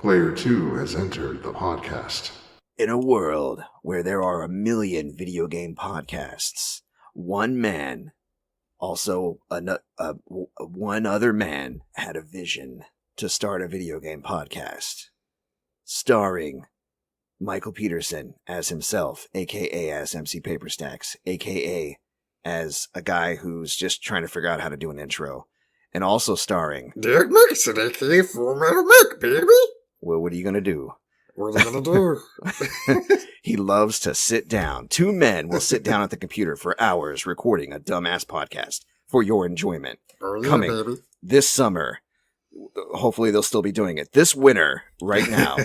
Player 2 has entered the podcast. In a world where there are 1 million video game podcasts, one man, also one other man, had a vision to start a video game podcast. Starring Michael Peterson as himself, a.k.a. as MC Paperstacks, a.k.a. as a guy who's just trying to figure out how to do an intro. And also starring Derrick X Mike Anime, a.k.a. Full Metal Mick, baby. Well, what are you going to do? What are they going to do? He loves to sit down. Two men will sit down at the computer for hours recording a dumbass podcast for your enjoyment. Coming baby. This summer. Hopefully they'll still be doing it. This winter, right now,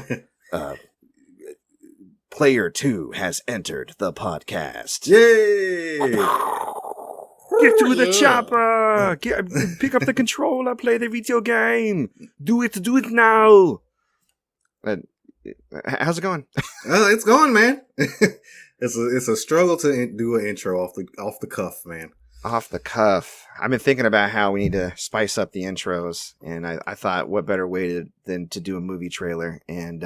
Player 2 has entered the podcast. Yay! Get to the chopper! Pick up the controller, play the video game! Do it now! How's it going? It's going, man. It's a struggle to do an intro off the cuff, man. Off the cuff. I've been thinking about how we need to spice up the intros, and I thought, what better way than to do a movie trailer? And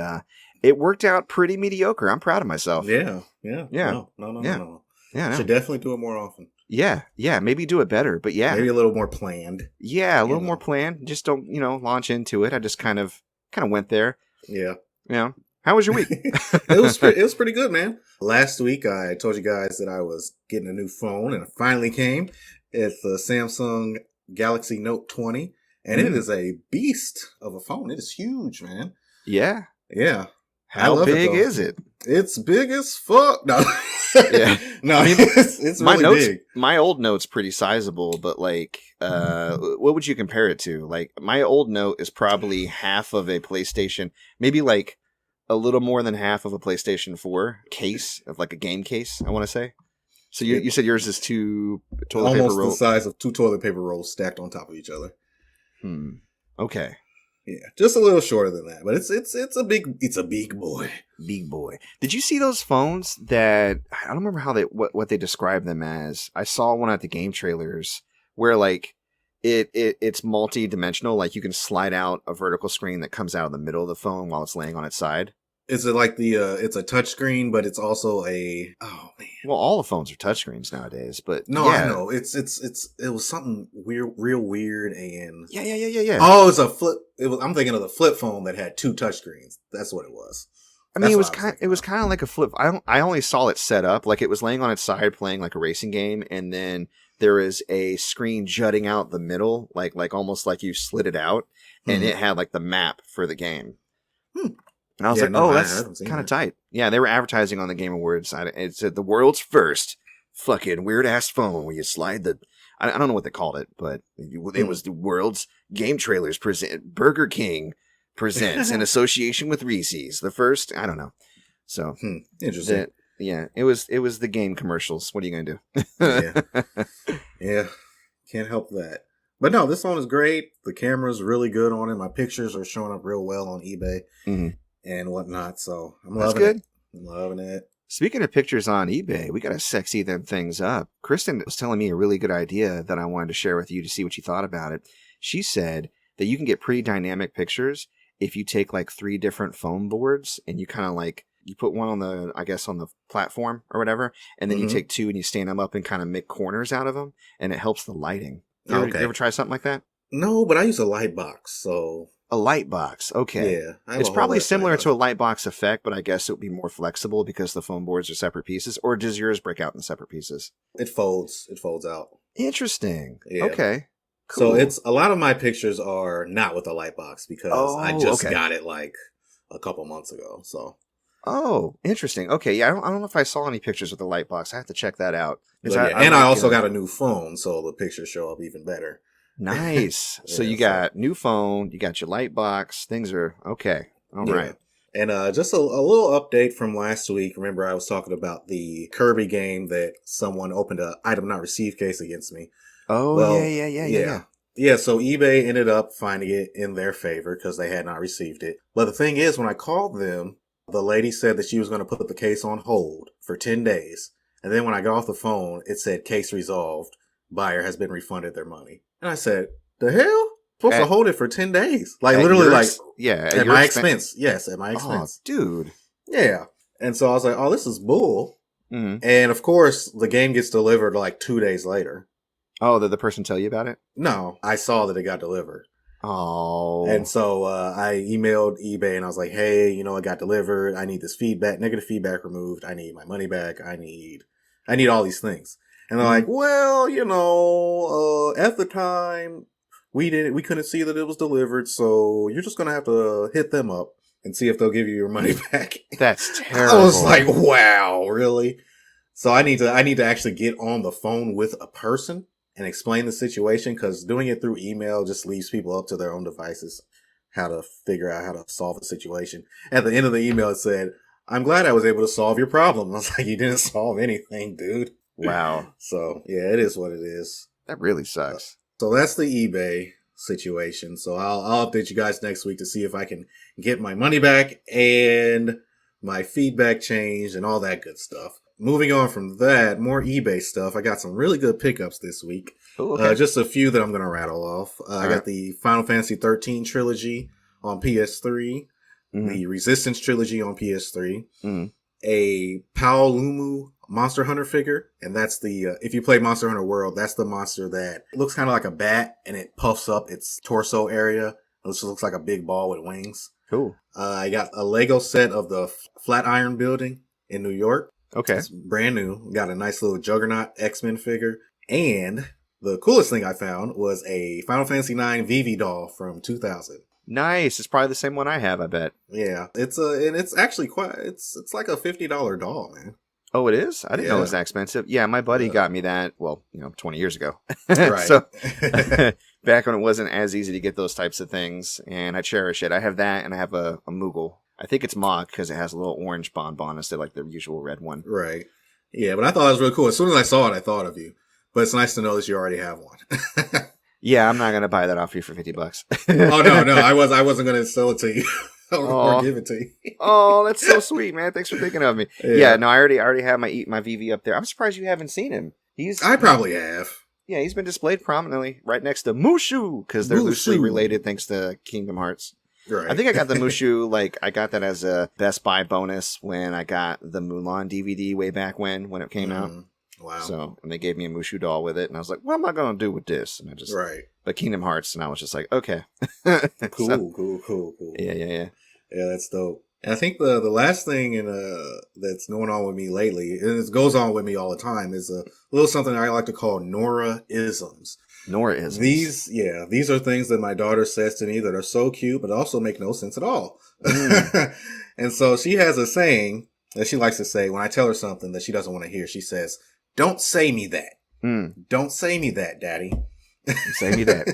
it worked out pretty mediocre. I'm proud of myself. Yeah. No. Yeah, Should definitely do it more often. Yeah, maybe do it better, but yeah. Maybe a little more planned. Yeah, a little more planned. Just don't, launch into it. I just kind of went there. Yeah. Yeah. How was your week? It was pretty good, man. Last week, I told you guys that I was getting a new phone, and it finally came. It's the Samsung Galaxy Note 20, and it is a beast of a phone. It is huge, man. Yeah. Yeah. How big is it? It's big as fuck. No. Yeah. No, it's really big. My old Note's pretty sizable, but what would you compare it to? Like, my old Note is probably half of a PlayStation, maybe like a little more than half of a PlayStation 4 case, of like a game case, I want to say. So you said yours is two toilet paper rolls? Almost the size of 2 toilet paper rolls stacked on top of each other. Okay. Yeah, just a little shorter than that, but it's a big boy. Big boy. Did you see those phones that I don't remember how what they described them as? I saw one at the game trailers where like it's multi-dimensional, like you can slide out a vertical screen that comes out of the middle of the phone while it's laying on its side. Is it like it's a touch screen, but it's also oh man. Well, all the phones are touchscreens nowadays, but no, yeah. I know it was something real weird, and yeah. Oh, it's a flip. I'm thinking of the flip phone that had 2 touchscreens. That's what it was. I mean, it was kind of like a flip. I only saw it set up like it was laying on its side playing like a racing game, and then there is a screen jutting out the middle, like almost like you slid it out, and it had like the map for the game. And I was that's kind of tight. Yeah, they were advertising on the Game Awards. It said the world's first fucking weird ass phone where you slide the. I don't know what they called it, but it was the world's game trailers present. Burger King presents in association with Reese's. The first, I don't know. So interesting. It was the game commercials. What are you gonna do? Yeah, can't help that. But no, this phone is great. The camera's really good on it. My pictures are showing up real well on eBay. And whatnot, so I'm loving it. I'm loving it. Speaking of pictures on eBay, we gotta sexy them things up. Kristen was telling me a really good idea that I wanted to share with you to see what you thought about it. She said that you can get pretty dynamic pictures if you take like 3 different foam boards and you kind of like you put one on the platform or whatever, and then you take 2 and you stand them up and kind of make corners out of them, and it helps the lighting. You ever try something like that? No, but I use a light box, so. A light box, okay. Yeah. It's probably similar to a light box effect, but I guess it would be more flexible because the foam boards are separate pieces. Or does yours break out in separate pieces? It folds. It folds out. Interesting. Yeah. Okay. Cool. So it's a lot of my pictures are not with a light box because I just got it like a couple months ago. So. Oh, interesting. Okay, yeah, I don't know if I saw any pictures with the light box. I have to check that out. I also got a new phone, so the pictures show up even better. Nice. So you got new phone, you got your light box. Things are okay. All right. And just a little update from last week. Remember, I was talking about the Kirby game that someone opened an item not received case against me. Oh, well, yeah. Yeah, so eBay ended up finding it in their favor because they had not received it. But the thing is, when I called them, the lady said that she was going to put the case on hold for 10 days. And then when I got off the phone, it said case resolved. Buyer has been refunded their money. And I said, the hell? Supposed to hold it for 10 days. Like at literally your like at my expense. expense. Yes, at my Oh, expense. dude. Yeah. And so I was like, oh, this is bull. Mm-hmm. And of course, the game gets delivered like 2 days later. Oh, did the person tell you about it? No, I saw that it got delivered. Oh. And so I emailed eBay and I was like, hey, it got delivered. I need this feedback, negative feedback removed. I need my money back. I need all these things. And they're like, well, at the time we couldn't see that it was delivered. So you're just going to have to hit them up and see if they'll give you your money back. That's terrible. I was like, wow, really? So I need to actually get on the phone with a person and explain the situation, because doing it through email just leaves people up to their own devices how to figure out how to solve the situation. At the end of the email, it said, I'm glad I was able to solve your problem. I was like, you didn't solve anything, dude. Wow. So, yeah, it is what it is. That really sucks. So that's the eBay situation. So I'll update you guys next week to see if I can get my money back and my feedback changed and all that good stuff. Moving on from that, more eBay stuff. I got some really good pickups this week. Ooh, okay. Just a few that I'm going to rattle off. I got the Final Fantasy 13 trilogy on PS3, the Resistance trilogy on PS3, a Paolumu Monster Hunter figure, and that's the, if you play Monster Hunter World, that's the monster that looks kind of like a bat, and it puffs up its torso area. It just looks like a big ball with wings. Cool. I got a Lego set of the Flatiron Building in New York. Okay. It's brand new. Got a nice little Juggernaut X-Men figure. And the coolest thing I found was a Final Fantasy IX Vivi doll from 2000. Nice. It's probably the same one I have, I bet. Yeah. It's actually it's like a $50 doll, man. Oh, it is? I didn't know it was that expensive. Yeah, my buddy got me that, 20 years ago. Right. So, back when it wasn't as easy to get those types of things, and I cherish it. I have that, and I have a Moogle. I think it's Mach, because it has a little orange bonbon instead of like the usual red one. Right. Yeah, but I thought it was really cool. As soon as I saw it, I thought of you. But it's nice to know that you already have one. Yeah, I'm not going to buy that off you for $50. Oh, no. I wasn't going to sell it to you. or give it to you. Oh, that's so sweet, man. Thanks for thinking of me. Yeah, no, I already have my VV up there. I'm surprised you haven't seen him. I probably have. Yeah, he's been displayed prominently right next to Mushu, because they're loosely related thanks to Kingdom Hearts. Right. I think I got the Mushu, I got that as a Best Buy bonus when I got the Mulan DVD way back when it came out. Wow. So, and they gave me a Mushu doll with it, and I was like, what am I going to do with this? And I just, but Kingdom Hearts, and I was just like, okay. Cool. Yeah. Yeah, that's dope. And I think the last thing that's going on with me lately, and it goes on with me all the time, is a little something I like to call Nora-isms. Nora-isms. These are things that my daughter says to me that are so cute, but also make no sense at all. And so she has a saying that she likes to say when I tell her something that she doesn't want to hear. She says, "Don't say me that. Don't say me that, Daddy. Say me that."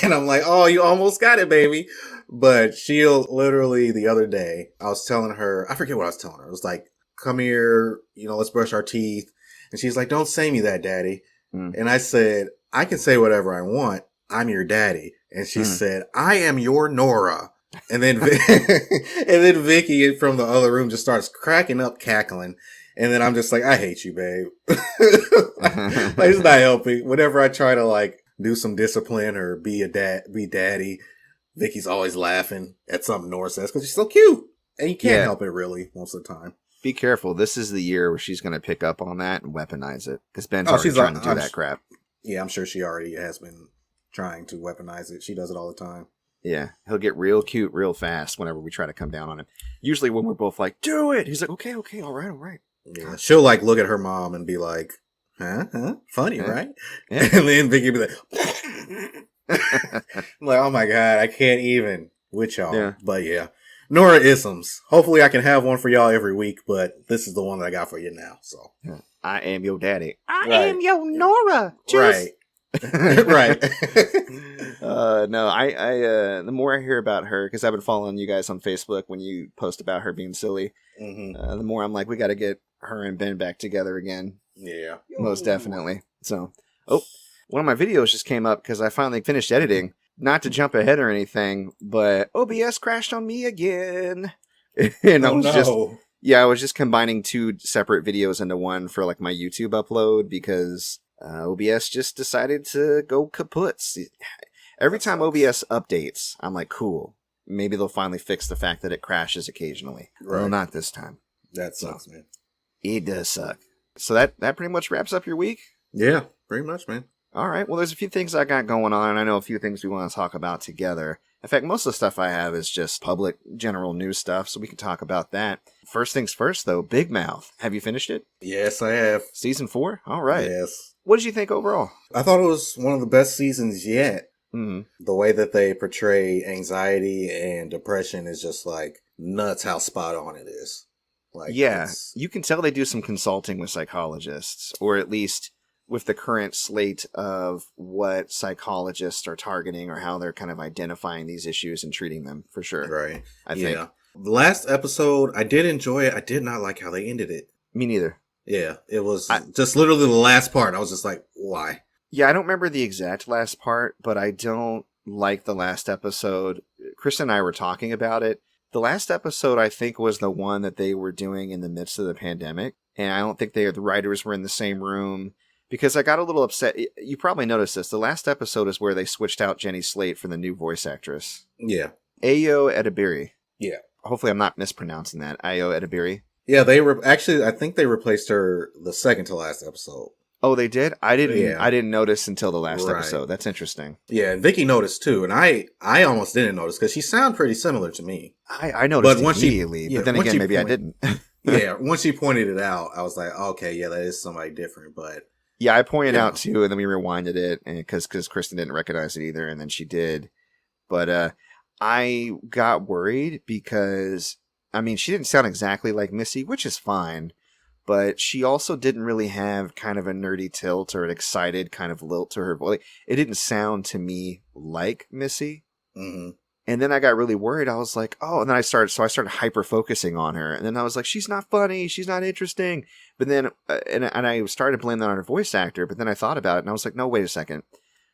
And I'm like, oh, you almost got it, baby. But she'll literally, the other day, I was telling her, I forget what I was telling her. It was like, come here, let's brush our teeth. And she's like, don't say me that, Daddy. And I said, I can say whatever I want. I'm your daddy. And she said, I am your Nora. And then, and then Vicky from the other room just starts cracking up, cackling. And then I'm just like, I hate you, babe. It's not helping. Whenever I try to do some discipline or be daddy, Vicky's always laughing at something Nora says because she's so cute. And you can't help it really most of the time. Be careful. This is the year where she's going to pick up on that and weaponize it. Because Ben's already trying to do that crap. Yeah, I'm sure she already has been trying to weaponize it. She does it all the time. Yeah, he'll get real cute real fast whenever we try to come down on him. Usually when we're both like, do it! He's like, okay, all right. Yeah, she'll look at her mom and be like, huh? Funny, right? Yeah. And then Vicky will be like, I'm like, oh my God, I can't even with y'all. Yeah. But yeah, Nora-isms. Hopefully I can have one for y'all every week, but this is the one that I got for you now. So I am your daddy. I am your Nora. Right. Right. No, I the more I hear about her, because I've been following you guys on Facebook when you post about her being silly, the more I'm like, we got to get her and Ben back together again. Yeah. Most definitely. So, one of my videos just came up because I finally finished editing. Not to jump ahead or anything, but OBS crashed on me again. And I was just combining two separate videos into one for my YouTube upload because OBS just decided to go kaput. Every That time sucks. OBS updates, I'm like, cool. Maybe they'll finally fix the fact that it crashes occasionally. Well, Right. not this time. That sucks, man. It does suck. So that pretty much wraps up your week? Yeah, pretty much, man. All right. Well, there's a few things I got going on, and I know a few things we want to talk about together. In fact, most of the stuff I have is just public, general news stuff, so we can talk about that. First things first, though, Big Mouth. Have you finished it? Yes, I have. Season 4? All right. Yes. What did you think overall? I thought it was one of the best seasons yet. Mm-hmm. The way that they portray anxiety and depression is just like nuts how spot on it is. Like, Yeah, it's- you can tell they do some consulting with psychologists, or at least with the current slate of what psychologists are targeting or how they're kind of identifying these issues and treating them, for sure. right. I think. Yeah. The last episode, I did enjoy it. I did not like how they ended it. Me neither. Yeah, it was just literally the last part. I was just like, why? Yeah, I don't remember the exact last part, but I don't like the last episode. Chris and I were talking about it. The last episode, I think, was the one that they were doing in the midst of the pandemic. And I don't think the writers were in the same room because I got a little upset. You probably noticed this. The last episode is where they switched out Jenny Slate for the new voice actress. Yeah. Ayo Edebiri. Yeah. Hopefully I'm not mispronouncing that. Ayo Edebiri. Yeah, they were actually, I think they replaced her the second to last episode. Oh, they did? I didn't. Yeah. I didn't notice until the last Right. episode. That's interesting. Yeah, and Vicky noticed too, and I almost didn't notice because she sounded pretty similar to me. I noticed But once she- immediately, yeah, but then once again, she maybe I point- didn't. Yeah, once she pointed it out, I was like, okay, yeah, that is somebody different. But Yeah, I pointed Yeah. out too, and then we rewinded it, and because Kristen didn't recognize it either, and then she did. But I got worried because I mean she didn't sound exactly like Missy, which is fine, but she also didn't really have kind of a nerdy tilt or an excited kind of lilt to her voice. It didn't sound to me like Missy. mhm. And then I got really worried. I was like, oh, and then I started hyper focusing on her. And then I was like, she's not funny. She's not interesting. But then, and I started blaming that on her voice actor. But then I thought about it and I was like, no, wait a second.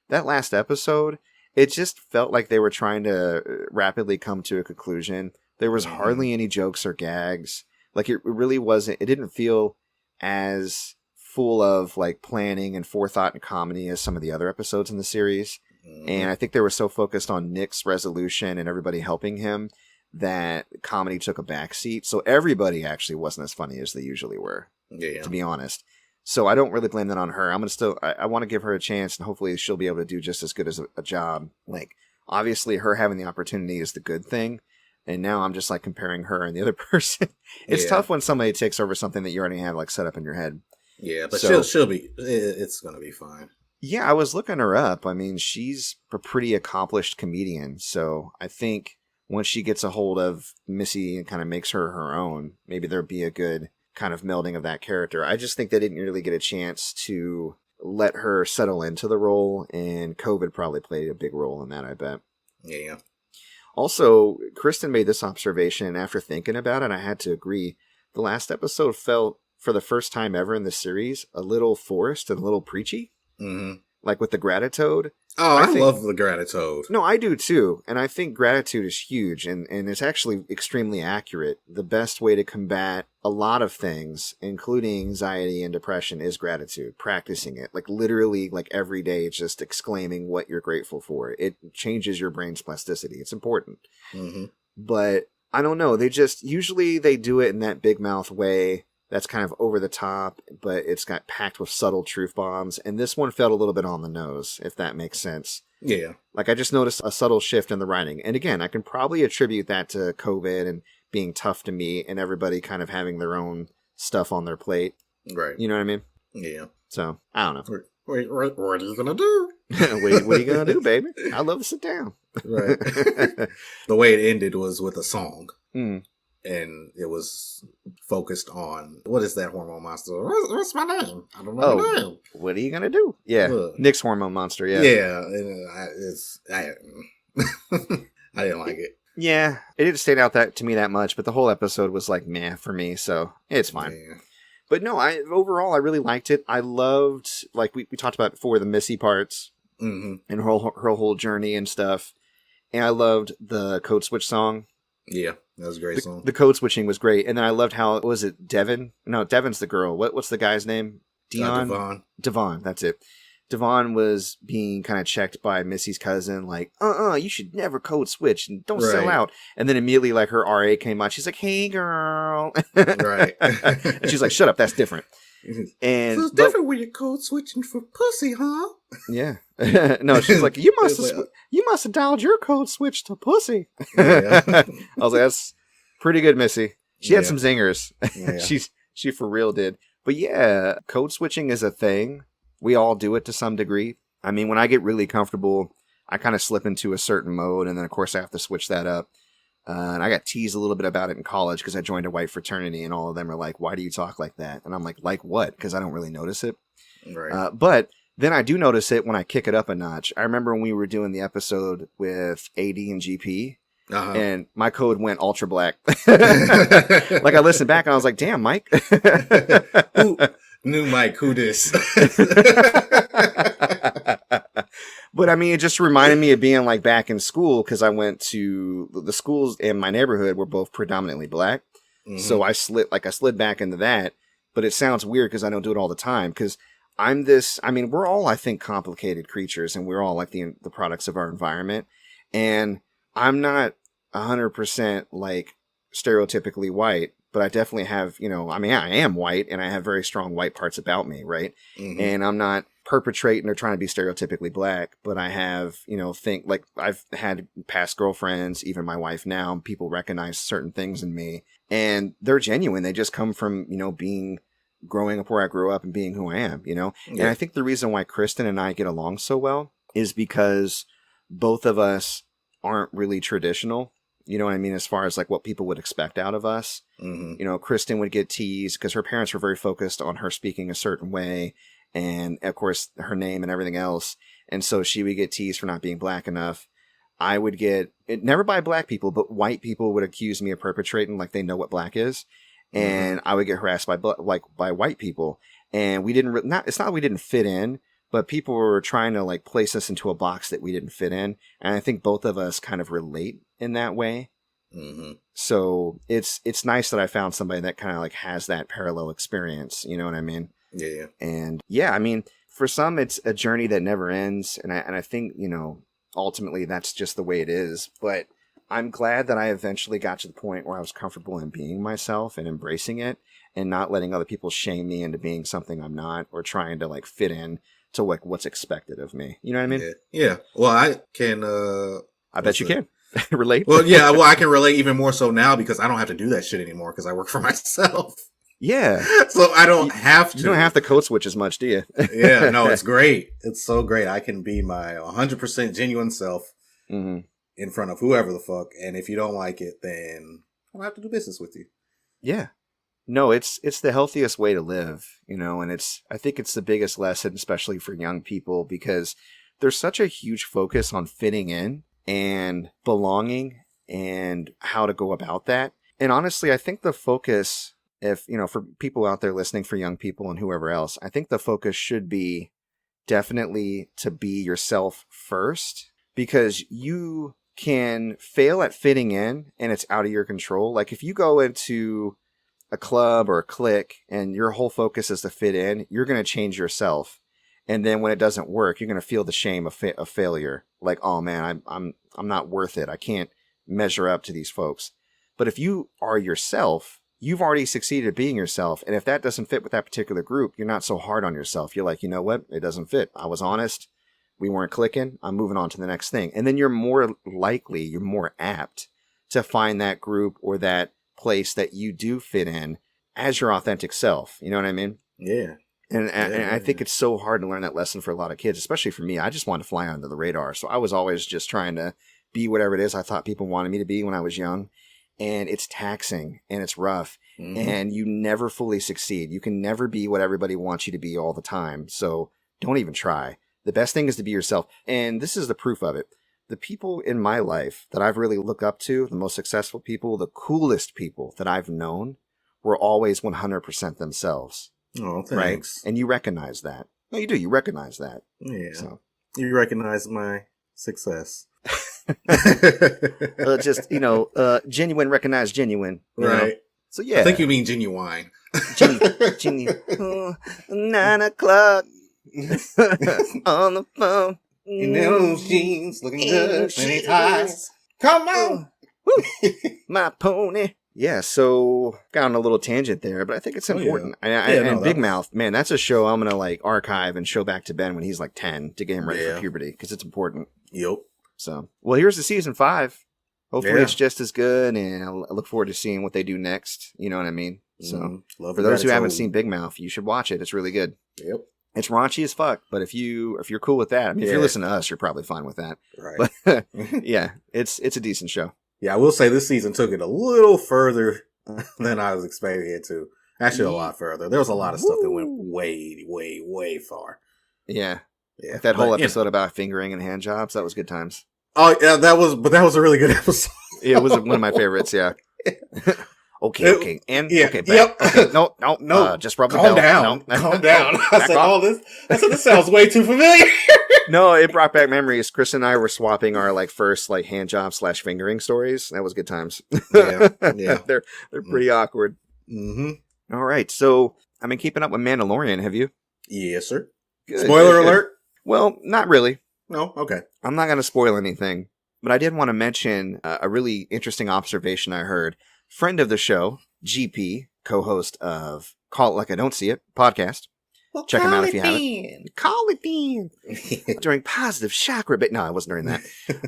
That last episode, it just felt like they were trying to rapidly come to a conclusion. There was hardly any jokes or gags. Like it really wasn't, it didn't feel as full of like planning and forethought and comedy as some of the other episodes in the series. And I think they were so focused on Nick's resolution and everybody helping him that comedy took a backseat. So everybody actually wasn't as funny as they usually were, Yeah. to be honest. So I don't really blame that on her. I'm going to still, I want to give her a chance and hopefully she'll be able to do just as good as a job. Like, obviously her having the opportunity is the good thing. And now I'm just like comparing her and the other person. It's Yeah. tough when somebody takes over something that you already have like set up in your head. Yeah, but So- she'll be, it's going to be fine. Yeah, I was looking her up. I mean, she's a pretty accomplished comedian. So I think once she gets a hold of Missy and kind of makes her her own, maybe there'll be a good kind of melding of that character. I just think they didn't really get a chance to let her settle into the role, and COVID probably played a big role in that, I bet. Yeah. Also, Kristen made this observation, and after thinking about it, I had to agree. The last episode felt, for the first time ever in the series, a little forced and a little preachy. hmm Like with the gratitude. Oh, I I think- love the gratitude. No, I do too. And I think gratitude is huge and it's actually extremely accurate. The best way to combat a lot of things, including anxiety and depression, is gratitude. Practicing it. Like literally, like every day, just exclaiming what you're grateful for. It changes your brain's plasticity. It's important. hmm But I don't know. Usually they do it in that big mouth way. That's kind of over the top, but it's got packed with subtle truth bombs. And this one felt a little bit on the nose, if that makes sense. Yeah. Like I just noticed a subtle shift in the writing. And again, I can probably attribute that to COVID and being tough to meet and everybody kind of having their own stuff on their plate. Right. You know what I mean? Yeah. So I don't know. Wait, what are you going to do? what are you going to do, baby? I love to sit down. Right. The way it ended was with a song. Mm. And it was focused on, what is that hormone monster? What's my name? I don't know my name. What are you going to do? Yeah. Ugh. Nick's hormone monster. Yeah. Yeah. And I didn't like it. Yeah. It didn't stand out to me that much, but the whole episode was like meh for me. So it's fine. Yeah. But no, overall, I really liked it. I loved, like we talked about before, the Missy parts hmm and her whole journey and stuff. And I loved the code switch song. Yeah. That was a great song. The code switching was great. And then I loved how, was it Devin? No, Devin's the girl. What's the guy's name? Dion? Devon. Devon, that's it. Devon was being kind of checked by Missy's cousin, like, you should never code switch and don't sell out. And then immediately, like, her RA came out. She's like, hey, girl. Right. And she's like, shut up, that's different. And so it's different when you're code switching for pussy, huh? Yeah. No, she's like, you must have dialed your code switch to pussy. Yeah. I was like, that's pretty good, Missy. She had some zingers. Yeah. She for real did. But yeah, code switching is a thing. We all do it to some degree. I mean, when I get really comfortable, I kind of slip into a certain mode, and then of course I have to switch that up. And I got teased a little bit about it in college because I joined a white fraternity, and all of them are like, why do you talk like that? And I'm like what? Because I don't really notice it. Right. But then I do notice it when I kick it up a notch. I remember when we were doing the episode with AD and GP, and my code went ultra black. Like I listened back and I was like, damn, Mike. New Mike, who this? But I mean, it just reminded me of being like back in school because I went to the schools in my neighborhood were both predominantly black. Mm-hmm. So I slid back into that. But it sounds weird because I don't do it all the time because we're all, I think, complicated creatures and we're all like the products of our environment. And I'm not 100% like stereotypically white, but I definitely have, I am white and I have very strong white parts about me, right? Mm-hmm. And I'm not perpetrating or trying to be stereotypically black, but I have, I've had past girlfriends, even my wife now, people recognize certain things in me and they're genuine. They just come from, growing up where I grew up and being who I am, Yeah. And I think the reason why Kristen and I get along so well is because both of us aren't really traditional. You know what I mean? As far as like what people would expect out of us. Mm-hmm. Kristen would get teased because her parents were very focused on her speaking a certain way. And of course her name and everything else. And so she would get teased for not being black enough. I would get it never by black people, but white people would accuse me of perpetrating like they know what black is. And I would get harassed by white people. And we didn't, it's not that we didn't fit in, but people were trying to like place us into a box that we didn't fit in. And I think both of us kind of relate in that way. Mm-hmm. So it's nice that I found somebody that kind of like has that parallel experience. You know what I mean? Yeah. And yeah, I mean, for some, it's a journey that never ends. And I think, ultimately that's just the way it is. But I'm glad that I eventually got to the point where I was comfortable in being myself and embracing it and not letting other people shame me into being something I'm not or trying to like fit in to like what's expected of me. You know what I mean? Yeah. Well, I can, I bet you can relate. Well, yeah, I can relate even more so now because I don't have to do that shit anymore because I work for myself. Yeah. So I don't have to. You don't have to code switch as much, do you? Yeah, no, it's great. It's so great. I can be my 100% genuine self. Mm-hmm. In front of whoever the fuck, and if you don't like it, then I don't have to do business with you. Yeah. No, it's the healthiest way to live, and I think it's the biggest lesson, especially for young people, because there's such a huge focus on fitting in and belonging and how to go about that. And honestly, I think the focus, for people out there listening, for young people and whoever else, I think the focus should be definitely to be yourself first, because you can fail at fitting in and it's out of your control. Like if you go into a club or a clique and your whole focus is to fit in, you're going to change yourself. And then when it doesn't work, you're going to feel the shame of failure. Like, oh man, I'm not worth it. I can't measure up to these folks. But if you are yourself, you've already succeeded at being yourself. And if that doesn't fit with that particular group, you're not so hard on yourself. You're like, you know what? It doesn't fit. I was honest. We weren't clicking. I'm moving on to the next thing. And then you're more apt to find that group or that place that you do fit in as your authentic self. You know what I mean? Yeah. And I think it's so hard to learn that lesson for a lot of kids, especially for me. I just wanted to fly under the radar. So I was always just trying to be whatever it is I thought people wanted me to be when I was young. And it's taxing and it's rough. Mm-hmm. And you never fully succeed. You can never be what everybody wants you to be all the time. So don't even try. The best thing is to be yourself. And this is the proof of it. The people in my life that I've really looked up to, the most successful people, the coolest people that I've known were always 100% themselves. Oh, thanks. Right? And you recognize that. No, you do. You recognize that. Yeah. So. You recognize my success. Genuine recognize genuine. Right. Know? So yeah. I think you mean genuine. 9 o'clock. On the phone. In those jeans, looking good, many ties. Come on! My pony. Yeah, so got on a little tangent there, but I think it's important. And Big Mouth, man, that's a show I'm going to like archive and show back to Ben when he's like 10 to get him ready for puberty because it's important. Yep. So, well, here's the season 5. Hopefully it's just as good, and I look forward to seeing what they do next. You know what I mean? So, for those who haven't seen Big Mouth, you should watch it. It's really good. Yep. It's raunchy as fuck, but if you're cool with that, I mean, if you're listening to us, you're probably fine with that. Right. But yeah, it's a decent show. Yeah, I will say this season took it a little further than I was expecting it to. Actually, a lot further. There was a lot of stuff that went way, way, way far. Yeah. Like that whole episode about fingering and hand jobs, that was good times. Oh, yeah, that was a really good episode. It was one of my favorites, yeah. Okay. And, okay, yep. Okay, no. Just rub the Calm bell. down. No. Calm down. I said, off. this sounds way too familiar. No, it brought back memories. Chris and I were swapping our like first like hand job / fingering stories. That was good times. Yeah. They're pretty awkward. Mm-hmm. All right, so I've been keeping up with Mandalorian. Have you? Yes, sir. Good, Spoiler good. alert. Well, not really. No. Okay. I'm not going to spoil anything, but I did want to mention a really interesting observation I heard. Friend of the show, GP, co-host of Call It Like I Don't See It podcast. Well, check him out if you haven't. Call it in. During positive chakra, but no, I wasn't during that.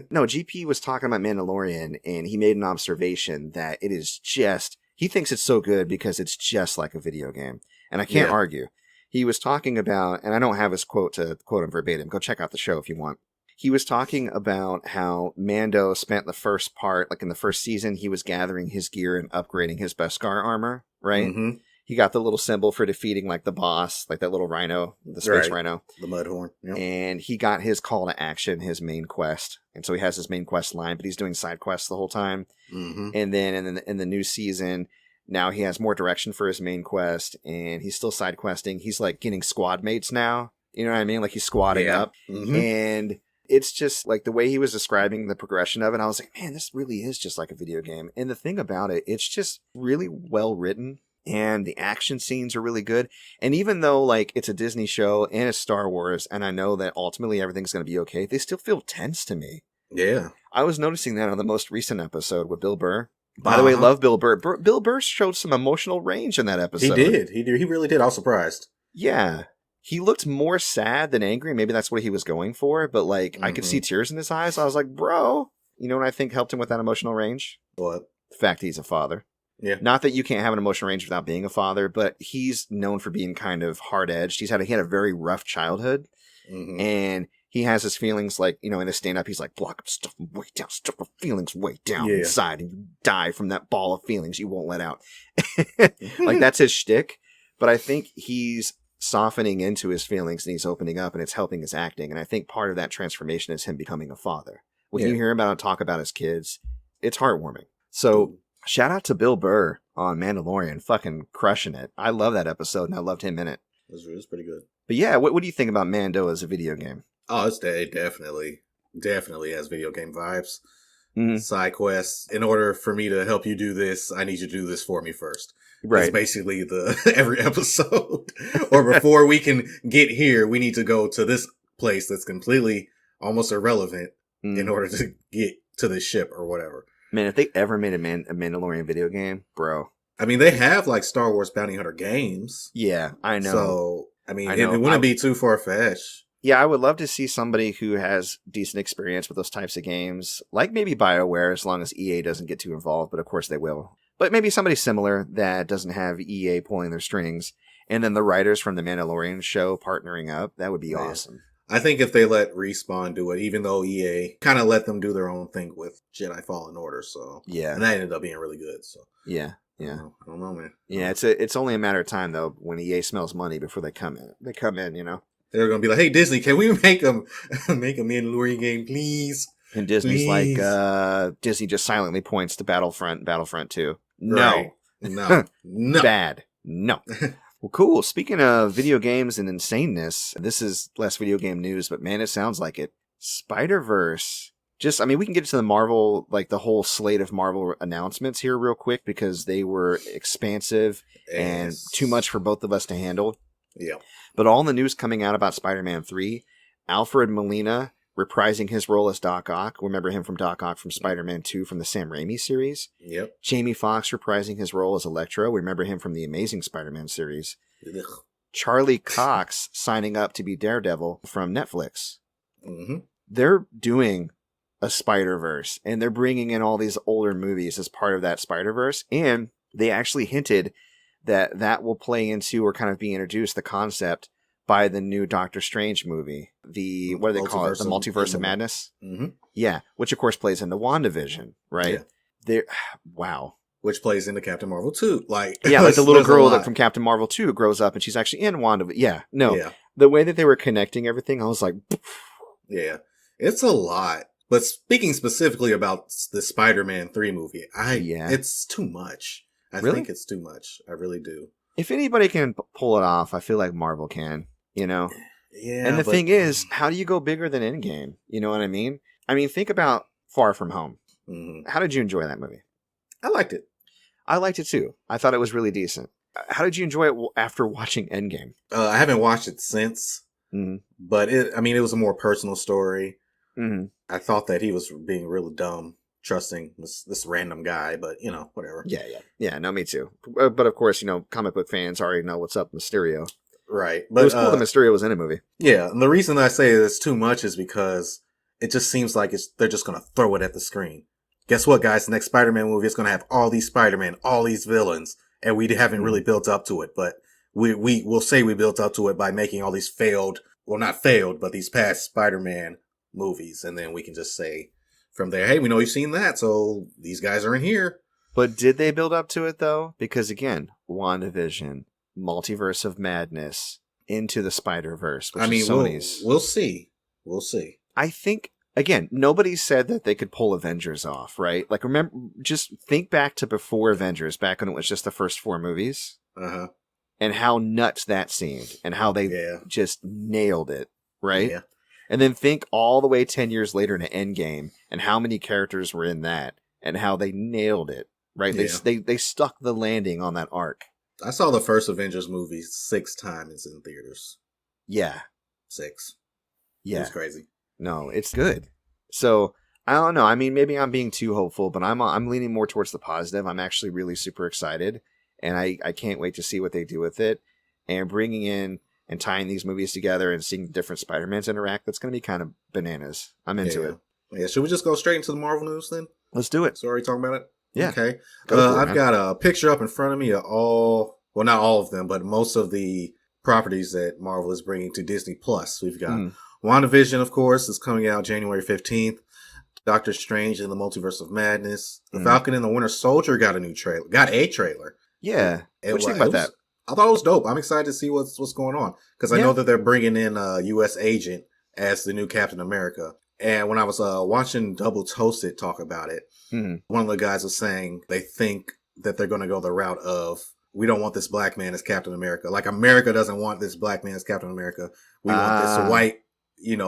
No, GP was talking about Mandalorian, and he made an observation that it is just, he thinks it's so good because it's just like a video game. And I can't argue. He was talking about, and I don't have his quote to quote him verbatim. Go check out the show if you want. He was talking about how Mando spent the first part, like in the first season, he was gathering his gear and upgrading his Beskar armor, right? Mm-hmm. He got the little symbol for defeating like the boss, like that little rhino, the space rhino. The Mudhorn. Yep. And he got his call to action, his main quest. And so he has his main quest line, but he's doing side quests the whole time. Mm-hmm. And then in the new season, now he has more direction for his main quest, and he's still side questing. He's like getting squad mates now. You know what I mean? Like he's squatting up. Mm-hmm. And it's just like the way he was describing the progression of it. I was like, man, this really is just like a video game. And the thing about it, it's just really well written. And the action scenes are really good. And even though like it's a Disney show and it's Star Wars, and I know that ultimately everything's going to be okay, they still feel tense to me. Yeah. I was noticing that on the most recent episode with Bill Burr. By the way, love Bill Burr. Bill Burr showed some emotional range in that episode. He did. He really did. I was surprised. Yeah. He looked more sad than angry. Maybe that's what he was going for. But like, I could see tears in his eyes. I was like, bro. You know what I think helped him with that emotional range? What? The fact that he's a father. Yeah. Not that you can't have an emotional range without being a father, but he's known for being kind of hard-edged. He had a very rough childhood. Mm-hmm. And he has his feelings like, you know, in his stand-up, he's like, block up stuff way down, stuff the feelings way down inside, and you die from that ball of feelings you won't let out. Like, that's his shtick. But I think he's softening into his feelings, and he's opening up, and it's helping his acting. And I think part of that transformation is him becoming a father. When you hear him talk about his kids, it's heartwarming. So, shout out to Bill Burr on Mandalorian, fucking crushing it. I love that episode, and I loved him in it. It was pretty good. But yeah, what do you think about Mando as a video game? Oh, it definitely has video game vibes. Mm-hmm. Side quests. In order for me to help you do this, I need you to do this for me first. Right. That's basically every episode. Or before we can get here, we need to go to this place that's completely almost irrelevant in order to get to this ship or whatever. Man, if they ever made a Mandalorian video game, bro. I mean, they have like Star Wars Bounty Hunter games. Yeah, I know. So, I mean, it wouldn't be too far-fetched. Yeah, I would love to see somebody who has decent experience with those types of games, like maybe BioWare, as long as EA doesn't get too involved, but of course they will. But maybe somebody similar that doesn't have EA pulling their strings, and then the writers from the Mandalorian show partnering up, that would be awesome. I think if they let Respawn do it, even though EA kind of let them do their own thing with Jedi Fallen Order, so yeah, and that ended up being really good. So yeah. I don't know, man. Yeah, it's only a matter of time though when EA smells money before they come in. They come in, you know. They're gonna be like, "Hey Disney, can we make a Mandalorian game, please?" And Disney's please. like, Disney just silently points to Battlefront 2. No, Right. No, bad, no. Well, cool. Speaking of video games and insaneness, this is less video game news, but man, it sounds like it. Spider-Verse. We can get to the Marvel, like the whole slate of Marvel announcements here real quick because they were expansive and too much for both of us to handle. Yeah. But all the news coming out about Spider-Man 3, Alfred Molina reprising his role as Doc Ock. Remember him from Doc Ock from Spider-Man 2 from the Sam Raimi series. Yep. Jamie Foxx reprising his role as Electro. Remember him from the Amazing Spider-Man series. Ugh. Charlie Cox signing up to be Daredevil from Netflix. Mm-hmm. They're doing a Spider-Verse, and they're bringing in all these older movies as part of that Spider-Verse, and they actually hinted that that will play into or kind of be introduced, the concept, by the new Doctor Strange movie. The, what do they call it? The Multiverse of Madness? Mm-hmm. Yeah, which of course plays into WandaVision, right? Yeah. Wow. Which plays into Captain Marvel 2. Like, yeah, like the little girl that from Captain Marvel 2 grows up and she's actually in WandaVision. Yeah, no. Yeah. The way that they were connecting everything, I was like... Yeah, it's a lot. But speaking specifically about the Spider-Man 3 movie, it's too much. I think it's too much. I really do. If anybody can pull it off, I feel like Marvel can, you know? Yeah. And the thing is, how do you go bigger than Endgame? You know what I mean? I mean, think about Far From Home. Mm-hmm. How did you enjoy that movie? I liked it. I liked it too. I thought it was really decent. How did you enjoy it after watching Endgame? I haven't watched it since, but it was a more personal story. Mm-hmm. I thought that he was being really dumb, trusting this random guy, but whatever. Yeah. No, me too. But of course, comic book fans already know what's up, Mysterio. Right. But it was cool that Mysterio was in a movie. Yeah, and the reason I say it's too much is because it just seems like they're just going to throw it at the screen. Guess what, guys? The next Spider-Man movie is going to have all these Spider-Man, all these villains, and we haven't really built up to it. But we'll say we built up to it by making all these not failed, but these past Spider-Man movies, and then we can just say from there, hey, we know you've seen that, so these guys are in here. But did they build up to it, though? Because, again, WandaVision, Multiverse of Madness, Into the Spider-Verse, which is Sony's. We'll see. We'll see. I think... Again, nobody said that they could pull Avengers off, right? Like, remember, just think back to before Avengers, back when it was just the first 4 movies. Uh-huh. And how nuts that seemed, and how they just nailed it, right? Yeah. And then think all the way 10 years later to Endgame, and how many characters were in that, and how they nailed it, right? Yeah. They stuck the landing on that arc. I saw the first Avengers movie 6 times in theaters. Yeah. 6. Yeah. It was crazy. No, it's good. So, I don't know. I mean, maybe I'm being too hopeful, but I'm leaning more towards the positive. I'm actually really super excited, and I can't wait to see what they do with it. And bringing in and tying these movies together and seeing different Spider-Mans interact, that's going to be kind of bananas. I'm into it. Yeah, should we just go straight into the Marvel news then? Let's do it. So are we talking about it? Yeah. Okay. I've got a picture up in front of me of not all of them, but most of the properties that Marvel is bringing to Disney Plus. We've got WandaVision, of course, is coming out January 15th. Doctor Strange and the Multiverse of Madness. The Falcon and the Winter Soldier got a trailer. Yeah. What do you think about that? I thought it was dope. I'm excited to see what's going on, because I know that they're bringing in a U.S. agent as the new Captain America. And when I was watching Double Toasted talk about it, one of the guys was saying they think that they're going to go the route of, we don't want this black man as Captain America. Like, America doesn't want this black man as Captain America. We want this white,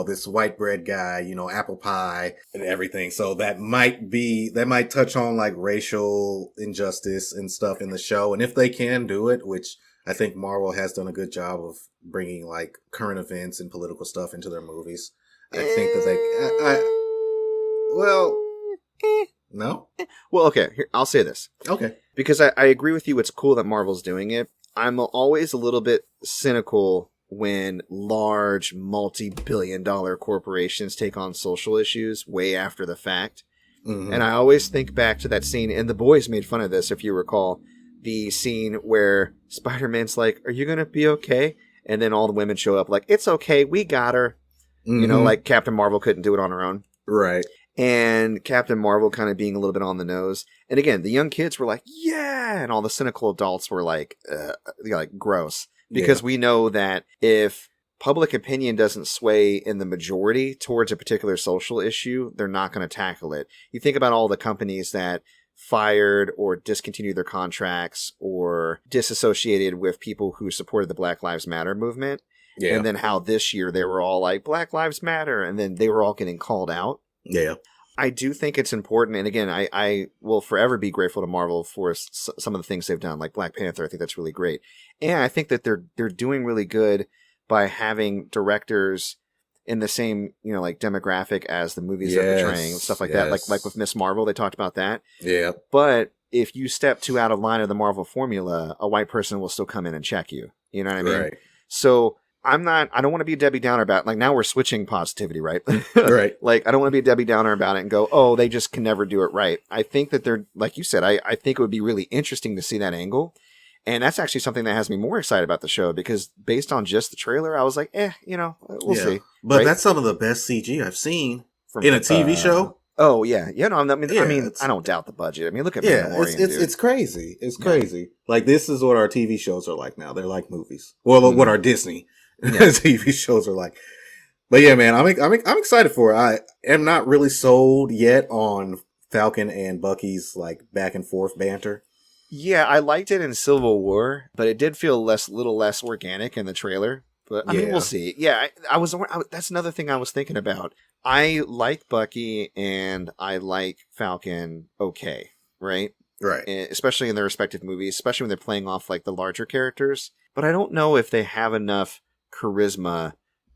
this white bread guy, apple pie and everything. So that might touch on like racial injustice and stuff in the show. And if they can do it, which I think Marvel has done a good job of bringing like current events and political stuff into their movies. I think that no? Well, okay, here, I'll say this. Okay. Because I agree with you, it's cool that Marvel's doing it. I'm always a little bit cynical when large multi-billion-dollar corporations take on social issues way after the fact. And I always think back to that scene, and the boys made fun of this, if you recall, the scene where Spider-Man's like, are you going to be okay? And then all the women show up like, it's okay, we got her. Like Captain Marvel couldn't do it on her own. Right. And Captain Marvel kind of being a little bit on the nose. And again, the young kids were like, yeah! And all the cynical adults were like gross. Because we know that if public opinion doesn't sway in the majority towards a particular social issue, they're not going to tackle it. You think about all the companies that fired or discontinued their contracts or disassociated with people who supported the Black Lives Matter movement. Yeah. And then how this year they were all like, Black Lives Matter. And then they were all getting called out. Yeah. I do think it's important, and again, I will forever be grateful to Marvel for some of the things they've done, like Black Panther. I think that's really great, and I think that they're doing really good by having directors in the same like demographic as the movies they're portraying, stuff like that. Like with Miss Marvel, they talked about that. Yeah, but if you step too out of line of the Marvel formula, a white person will still come in and check you. You know what I mean? Right. So I don't want to be a Debbie Downer about it. Like now we're switching positivity, right? Right. Like I don't want to be a Debbie Downer about it and go, oh, they just can never do it right. I think that they're, like you said, I think it would be really interesting to see that angle. And that's actually something that has me more excited about the show because based on just the trailer, I was like, we'll see. But right? that's some of the best CG I've seen in a TV show. Oh yeah, no, I mean, I don't doubt the budget. I mean, look at Mandalorian, it's crazy. It's crazy. Like this is what our TV shows are like now. They're like movies. Well, what our Disney TV shows are like. But yeah, man, I'm excited for it. I am not really sold yet on Falcon and Bucky's like back and forth banter. Yeah, I liked it in Civil War, but it did feel little less organic in the trailer. But I mean, we'll see. Yeah, that's another thing I was thinking about. I like Bucky and I like Falcon okay, right? Right. Especially in their respective movies, especially when they're playing off like the larger characters. But I don't know if they have enough charisma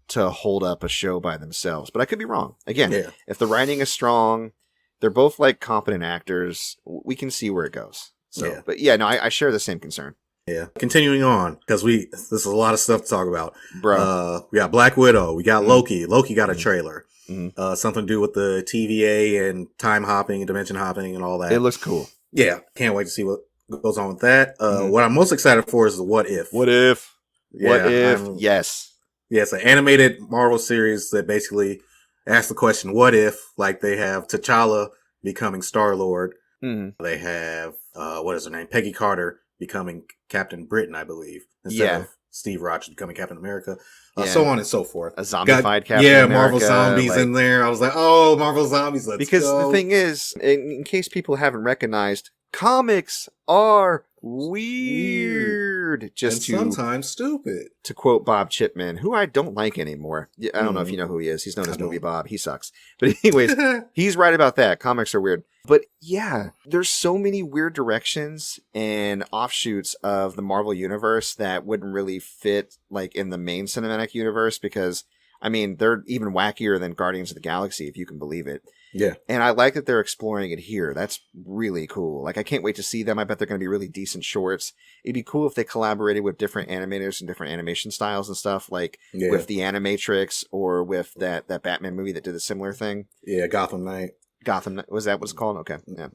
to hold up a show by themselves. But I could be wrong. Again, if the writing is strong, they're both like competent actors, we can see where it goes. So, but I share the same concern. Yeah. Continuing on, because there's a lot of stuff to talk about. Bro. We got Black Widow. We got Loki. Loki got a trailer. Something to do with the TVA and time hopping and dimension hopping and all that. It looks cool. Yeah. Can't wait to see what goes on with that. What I'm most excited for is the What If. What If? Yeah, what if? Yes. Yeah, it's an animated Marvel series that basically asks the question, what if, like they have T'Challa becoming Star-Lord. They have, what is her name? Peggy Carter becoming Captain Britain, I believe. Instead of Steve Rogers becoming Captain America. So on and so forth. A zombified Captain America. Yeah, Marvel Zombies in there. I was like, oh, Marvel Zombies, let's go. Because the thing is, in case people haven't recognized, comics are weird. Just and sometimes stupid. To quote Bob Chipman, who I don't like anymore. I don't know if you know who he is. He's known as Movie Bob. He sucks. But anyways, he's right about that. Comics are weird. But yeah, there's so many weird directions and offshoots of the Marvel universe that wouldn't really fit like in the main cinematic universe because, I mean, they're even wackier than Guardians of the Galaxy, if you can believe it. Yeah. And I like that they're exploring it here. That's really cool. Like, I can't wait to see them. I bet they're going to be really decent shorts. It'd be cool if they collaborated with different animators and different animation styles and stuff, like with the Animatrix or with that Batman movie that did a similar thing. Yeah, Gotham Knight. Was that what's called? Okay. Yeah.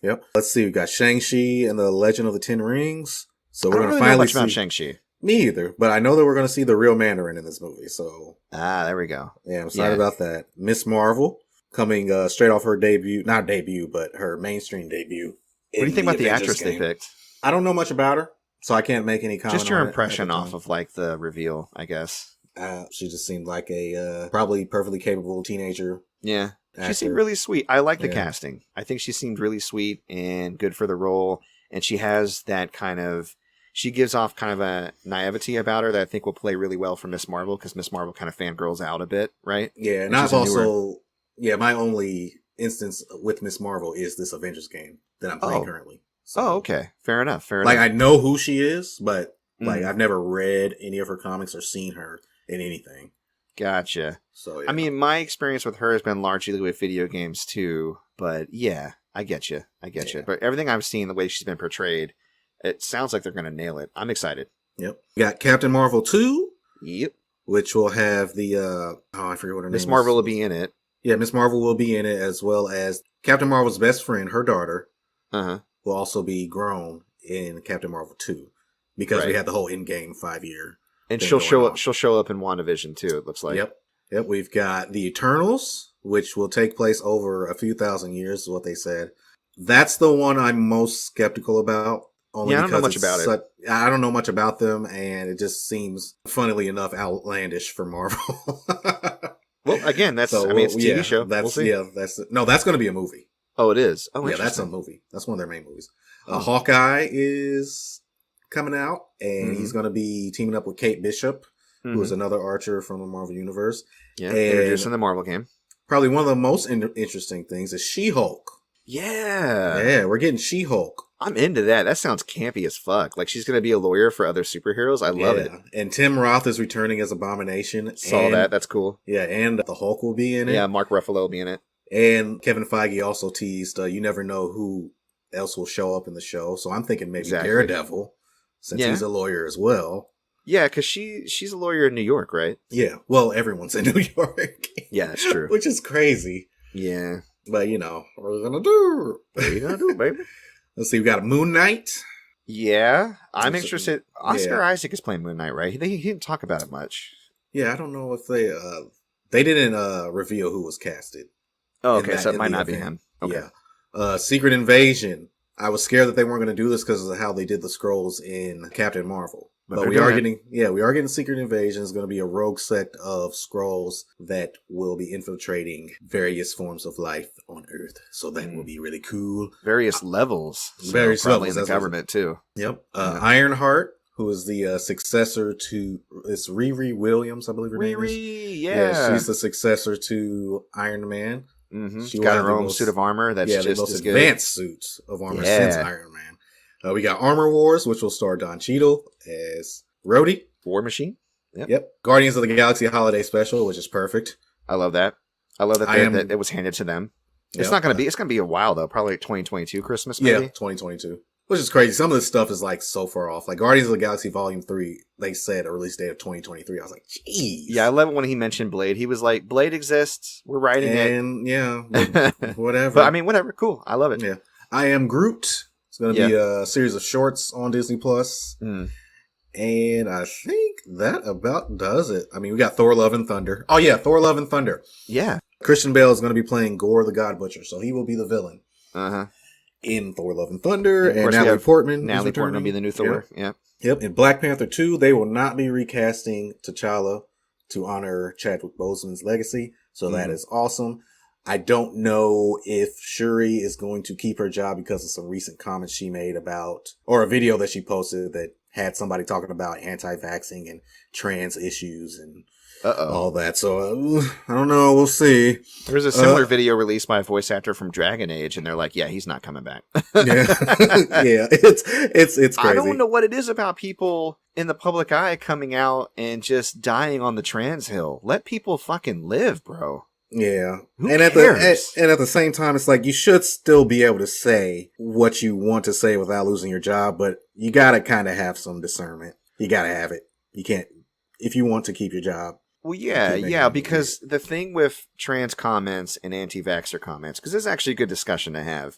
Yep. Let's see. We got Shang-Chi and the Legend of the Ten Rings. So we're going to finally finally see about Shang-Chi. Me either, but I know that we're going to see the real Mandarin in this movie. So there we go. Yeah, I'm excited about that. Miss Marvel coming straight off her not debut, but her mainstream debut. What do you think about the actress they picked? I don't know much about her, so I can't make any comment. Just your impression off of like the reveal, I guess. She just seemed like a probably perfectly capable teenager. Yeah. She seemed really sweet. I like the casting. I think she seemed really sweet and good for the role. And she has that she gives off kind of a naivety about her that I think will play really well for Miss Marvel because Miss Marvel kind of fangirls out a bit, right? Yeah, and I've also, my only instance with Miss Marvel is this Avengers game that I'm playing currently. So, okay. Fair enough. Like, I know who she is, but like I've never read any of her comics or seen her in anything. Gotcha. So, yeah. I mean, my experience with her has been largely with video games too, but yeah, I get you. But everything I've seen, the way she's been portrayed, it sounds like they're going to nail it. I'm excited. Yep. We got Captain Marvel 2. Yep. Which will have the, I forget what her name is. Miss Marvel will be in it. Yeah, Miss Marvel will be in it as well as Captain Marvel's best friend, her daughter, will also be grown in Captain Marvel 2 because we had the whole in-game 5-year. And she'll show up in WandaVision too, it looks like. Yep. We've got the Eternals, which will take place over a few thousand years, is what they said. That's the one I'm most skeptical about. I don't know much about it. I don't know much about them, and it just seems, funnily enough, outlandish for Marvel. Well, again, it's a TV show. We'll see. That's going to be a movie. Oh, it is? Oh, yeah, that's a movie. That's one of their main movies. Hawkeye is coming out, and he's going to be teaming up with Kate Bishop, who is another archer from the Marvel Universe. Yeah, introducing the Marvel game. probably one of the most interesting things is She-Hulk. Yeah. Yeah, we're getting She-Hulk. I'm into that. That sounds campy as fuck. Like she's going to be a lawyer for other superheroes. I love it. And Tim Roth is returning as Abomination. Saw that. That's cool. Yeah, and the Hulk will be in it. Yeah, Mark Ruffalo will be in it. And Kevin Feige also teased, you never know who else will show up in the show. So I'm thinking maybe Daredevil, since he's a lawyer as well. Yeah, because she's a lawyer in New York, right? Yeah. Well, everyone's in New York. Yeah, that's true. Which is crazy. Yeah. But, what are we going to do? What are you going to do, baby? Let's see. We got a Moon Knight. Yeah. I'm interested. Oscar Isaac is playing Moon Knight, right? He didn't talk about it much. Yeah, I don't know if they didn't reveal who was casted. Oh, okay. So it might not be him. Okay. Yeah. Secret Invasion. I was scared that they weren't going to do this because of how they did the scrolls in Captain Marvel. But we are getting Secret Invasion. It's going to be a rogue sect of Skrulls that will be infiltrating various forms of life on Earth. So that will be really cool. Various levels. Various probably levels. in the government too. Yep. Ironheart, who is the successor to, it's Riri Williams, I believe her name is. Riri, yeah. She's the successor to Iron Man. Mm-hmm. She's got her own suit of armor that's just the most as good. Advanced suits of armor since Iron Man. We got Armor Wars, which will star Don Cheadle as Rhodey. War Machine. Yep. Guardians of the Galaxy Holiday Special, which is perfect. I love that. I love that it was handed to them. It's not going to be. It's going to be a while though. Probably like 2022 Christmas. Maybe. Yeah, 2022. Which is crazy. Some of this stuff is like so far off. Like Guardians of the Galaxy Volume 3, they said a release date of 2023. I was like, jeez. Yeah, I love it when he mentioned Blade. He was like, Blade exists. We're writing it. And yeah, whatever. But I mean, whatever. Cool. I love it. Yeah. I Am Groot. It's going to be a series of shorts on Disney Plus. Mm. And I think that about does it. I mean, we got Thor Love and Thunder. Oh yeah, Thor Love and Thunder. Yeah. Christian Bale is going to be playing Gore the God Butcher, so he will be the villain. Uh-huh. In Thor Love and Thunder. And Natalie Portman. Natalie Portman will be the new Thor. Yeah. Yep. In Black Panther 2, they will not be recasting T'Challa to honor Chadwick Boseman's legacy. So that is awesome. I don't know if Shuri is going to keep her job because of some recent comments she made about, or a video that she posted that had somebody talking about anti-vaxxing and trans issues and all that. So I don't know. We'll see. There was a similar video released by a voice actor from Dragon Age, and they're like, "Yeah, he's not coming back." Yeah, it's crazy. I don't know what it is about people in the public eye coming out and just dying on the trans hill. Let people fucking live, bro. Yeah. Who and cares? at the same time, it's like you should still be able to say what you want to say without losing your job, but you gotta kind of have some discernment. You gotta have it. You can't, if you want to keep your job. Well, yeah, because the thing with trans comments and anti-vaxxer comments, because this is actually a good discussion to have,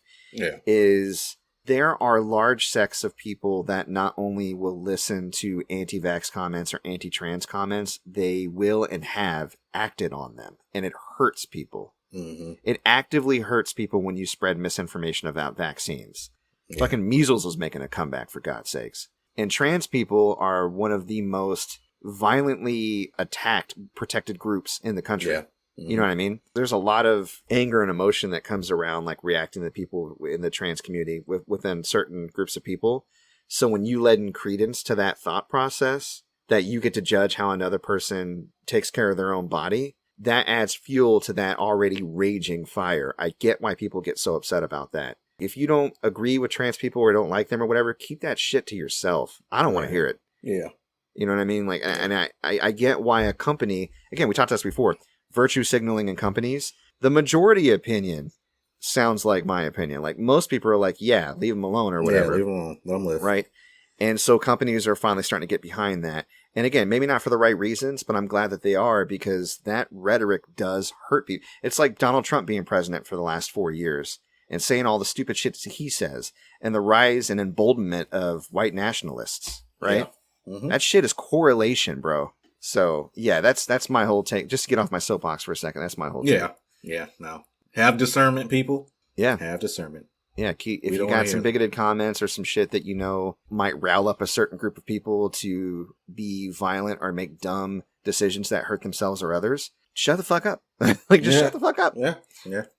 is there are large sects of people that not only will listen to anti-vax comments or anti-trans comments, they will and have acted on them. And it hurts people. Mm-hmm. It actively hurts people when you spread misinformation about vaccines. Yeah. Fucking measles was making a comeback, for God's sakes. And trans people are one of the most violently attacked protected groups in the country. Yeah. Mm-hmm. You know what I mean? There's a lot of anger and emotion that comes around, like reacting to people in the trans community within certain groups of people. So when you lend credence to that thought process, that you get to judge how another person takes care of their own body, that adds fuel to that already raging fire. I get why people get so upset about that. If you don't agree with trans people or don't like them or whatever, keep that shit to yourself. I don't want to hear it. Yeah. You know what I mean? Like, and I get why a company, again, we talked about this before, virtue signaling in companies, the majority opinion sounds like my opinion. Like most people are like, yeah, leave them alone or whatever. Yeah, leave them alone. Let them live. Right. And so companies are finally starting to get behind that. And again, maybe not for the right reasons, but I'm glad that they are, because that rhetoric does hurt people. It's like Donald Trump being president for the last 4 years and saying all the stupid shit he says, and the rise and emboldenment of white nationalists, right? Yeah. Mm-hmm. That shit is correlation, bro. So yeah, that's my whole take. Just to get off my soapbox for a second, that's my whole take. Yeah. No, have discernment, people. Yeah, have discernment. Yeah, if you got some bigoted comments or some shit that you know might rile up a certain group of people to be violent or make dumb decisions that hurt themselves or others, shut the fuck up. Shut the fuck up. Yeah.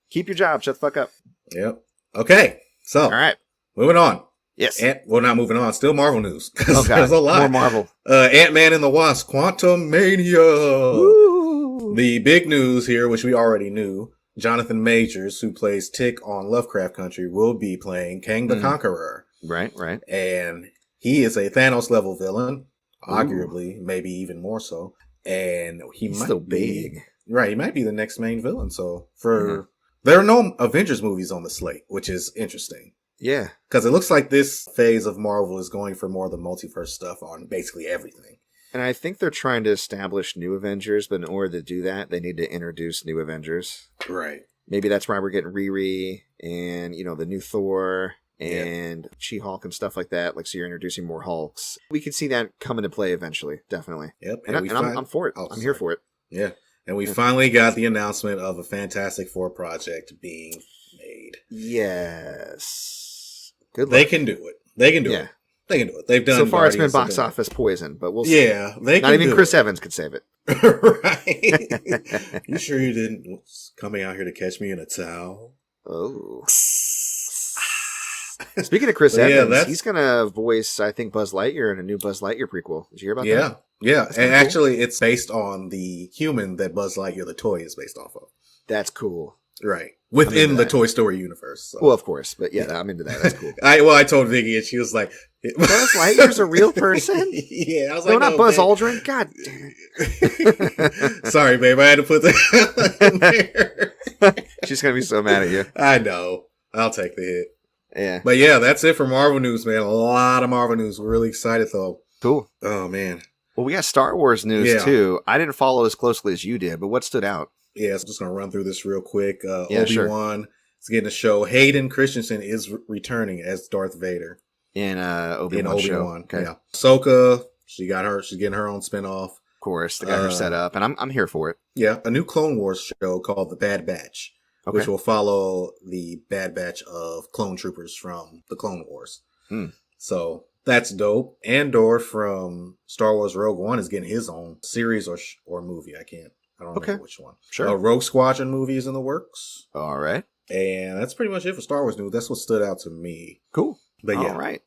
Keep your job. Shut the fuck up. Yep. Okay. So, all right, moving on. Yes. Not moving on. Still Marvel news. Okay. There's a lot. More Marvel. Ant-Man and the Wasp: Quantumania. Woo. the big news here, which we already knew, Jonathan Majors, who plays Tick on Lovecraft Country, will be playing Kang the Conqueror. Right. And he is a Thanos-level villain, arguably, maybe even more so. And he's still big. Right, he might be the next main villain. So there are no Avengers movies on the slate, which is interesting. Yeah. Because it looks like this phase of Marvel is going for more of the multiverse stuff on basically everything. And I think they're trying to establish new Avengers, but in order to do that, they need to introduce new Avengers. Right. Maybe that's why we're getting Riri and, the new Thor and She-Hulk and stuff like that. Like, so you're introducing more Hulks. We can see that come into play eventually, definitely. Yep. And I'm for it. I'm here for it. Yeah. And we finally got the announcement of a Fantastic Four project being made. Yes. Good luck. They can do it. They can do it. They can do it. They've done. So far, it's been box office poison, but we'll see. Yeah, they not can even Chris Evans could save it. Right? You sure you didn't coming out here to catch me in a towel? Oh. Speaking of Chris Evans, he's gonna voice, I think, Buzz Lightyear in a new Buzz Lightyear prequel. Did you hear about that? Yeah. And actually, it's based on the human that Buzz Lightyear, the toy, is based off of. That's cool. Right. Within the Toy Story universe. So. Well, of course. But I'm into that. That's cool. I told Vicky and she was like... Buzz Lightyear's a real person? Yeah. I was like, no, not Buzz Aldrin. God damn it. Sorry, babe. I had to put that in there. She's going to be so mad at you. I know. I'll take the hit. Yeah. But yeah, that's it for Marvel news, man. A lot of Marvel news. We're really excited, though. Cool. Oh, man. Well, we got Star Wars news, too. I didn't follow as closely as you did, but what stood out? Yeah, so I'm just going to run through this real quick. Obi-Wan is getting a show. Hayden Christensen is returning as Darth Vader. In Obi-Wan show. Okay. Yeah. Ahsoka, she's getting her own spinoff. Of course, they got her set up, and I'm here for it. Yeah, a new Clone Wars show called The Bad Batch, which will follow the Bad Batch of clone troopers from the Clone Wars. So that's dope. Andor from Star Wars Rogue One is getting his own series or movie. I don't remember which one. Sure. Rogue Squadron movie is in the works. All right. And that's pretty much it for Star Wars news. That's what stood out to me. Cool. But yeah. All right.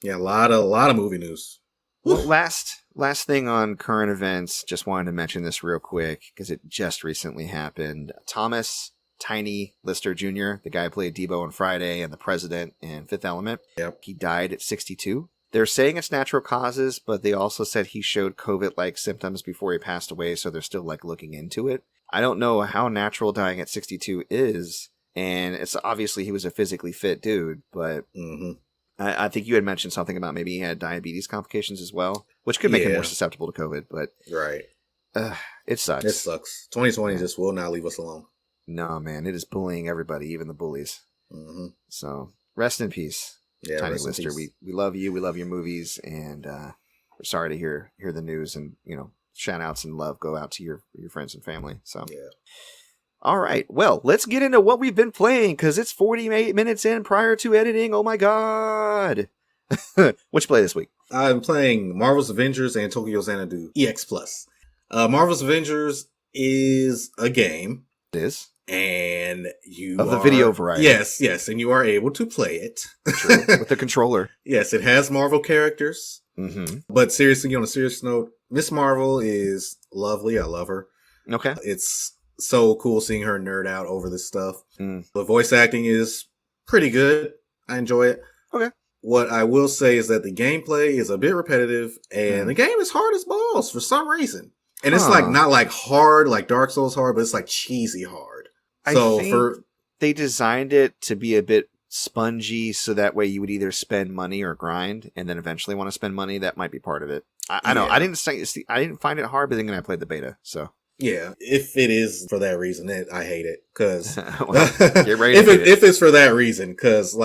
Yeah, a lot of movie news. Well, last thing on current events, just wanted to mention this real quick because it just recently happened. Thomas Tiny Lister Jr., the guy who played Debo on Friday and the President in Fifth Element, he died at 62. They're saying it's natural causes, but they also said he showed COVID-like symptoms before he passed away, so they're still looking into it. I don't know how natural dying at 62 is, and it's obviously he was a physically fit dude, but I think you had mentioned something about maybe he had diabetes complications as well, which could make him more susceptible to COVID, but it sucks. It sucks. 2020 just will not leave us alone. No, man, it is bullying everybody, even the bullies. So rest in peace. Yeah, Tiny Lister, we love you. We love your movies, and we're sorry to hear the news. And shout outs and love go out to your friends and family. So all right, well, let's get into what we've been playing because it's 48 minutes in prior to editing. Oh my god! What you play this week? I'm playing Marvel's Avengers and Tokyo Xanadu EX Plus. Marvel's Avengers is a game. It is. And the video variety. Yes, and you are able to play it. True, with the controller. Yes, it has Marvel characters. But seriously, on a serious note, Miss Marvel is lovely. I love her. Okay. It's so cool seeing her nerd out over this stuff. The voice acting is pretty good. I enjoy it. Okay. What I will say is that the gameplay is a bit repetitive, and the game is hard as balls for some reason. And it's not hard, like Dark Souls hard, but it's cheesy hard. So I think they designed it to be a bit spongy, so that way you would either spend money or grind, and then eventually want to spend money. That might be part of it. I know. I didn't find it hard, but then I played the beta. So yeah, if it is for that reason, I hate it because get ready. if it's for that reason, because